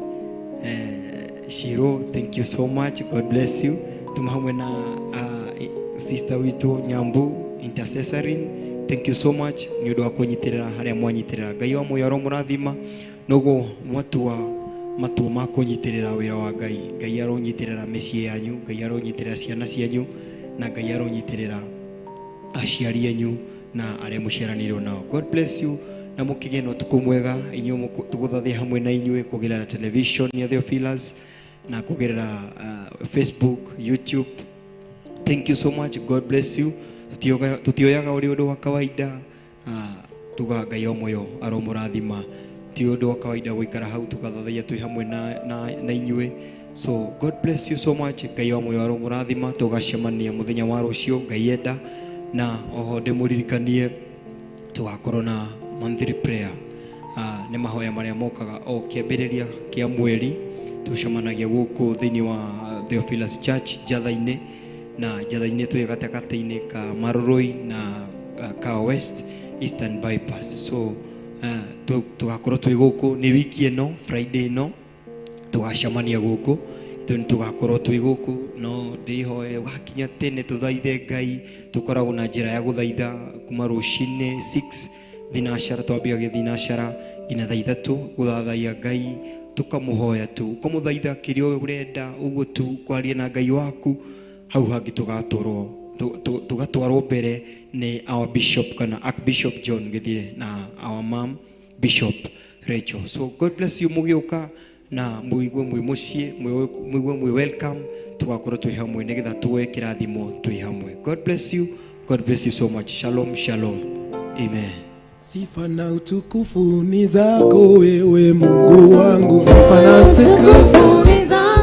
Shiro. Thank you so much. God bless you. Tuma hamwe na sister witu Nyambu intercessoring. Thank you so much. Nĩ ũndũ wa kũnyitĩrĩra harĩa mwanyitĩrĩra. Ngai wa mũyaro mũrathima noguo mwatua matua ma kũnyitĩrĩra wĩra wa Ngai. Ngai aronyitĩrĩra mĩciĩ yanyu, Ngai aronyitĩrĩra ciana cianyu na Ngai aronyitĩrĩra aciari anyu na arĩa mũciaranĩirwo nao. God bless you na mũkĩgĩe na ũtukũ mwega inyuĩ tũgũthathia hamwe na inyuĩ kũgerera television ya Theophilus na kũgerera Facebook, YouTube. Thank you so much. God bless you. Tutioyaga ũrĩ ũndũ wa kawaida tuga Ngai omũyo aromũrathima ti ũndũ wa kawaida gũikara hau tũgathathia twĩ hamwe na inyuĩ. So God bless you so much. Ngai omũyo aromũrathima tũgacemania mũthenya wa rũciũ Ngai enda na oho ndĩmũririkanie tũgakorwo na monthly prayer. Nĩ mahoya marĩa mokaga o kĩambĩrĩria kĩa mweri tũcemanagia gũkũ thĩinĩ wa Theophilus Church Njatha-inĩ na Njatha-inĩ twĩ gatagatĩ-inĩ ka Marũrũi na ka West Eastern Bypass. So tũgakorwo twĩ gũkũ nĩ wiki ĩno Friday ĩno tũgacemania gũkũ tugakorwo twĩ gũkũ no ndĩhoe wakinya tene tũthaithe Ngai. Tũkoragwo na njĩra ya gũthaitha kuma rũcinĩ 6 thinacara twambiagia thinacara nginya thaa 3 gũthathaiya Ngai tũkamũhoya tu ũkamũthaitha kĩrĩa ũrenda ũguo tu kwaria na Ngai waku. Hau hangĩ tũgatwarwo mbere nĩ our bishop kana Archbishop John Githire na our mom Bishop Rachel. So God bless you mũgĩũka na mũigwe mwĩ mũciĩ mũigwe mwĩ welcome tũgakorwo twĩ hamwe nĩgetha tuoe kĩrathimo twĩ hamwe. God bless you. God bless you so much. Shalom, shalom. Amen. Sifa na utukufu ni zako wewe Mungu wangu. Sifa na utukufu ni zako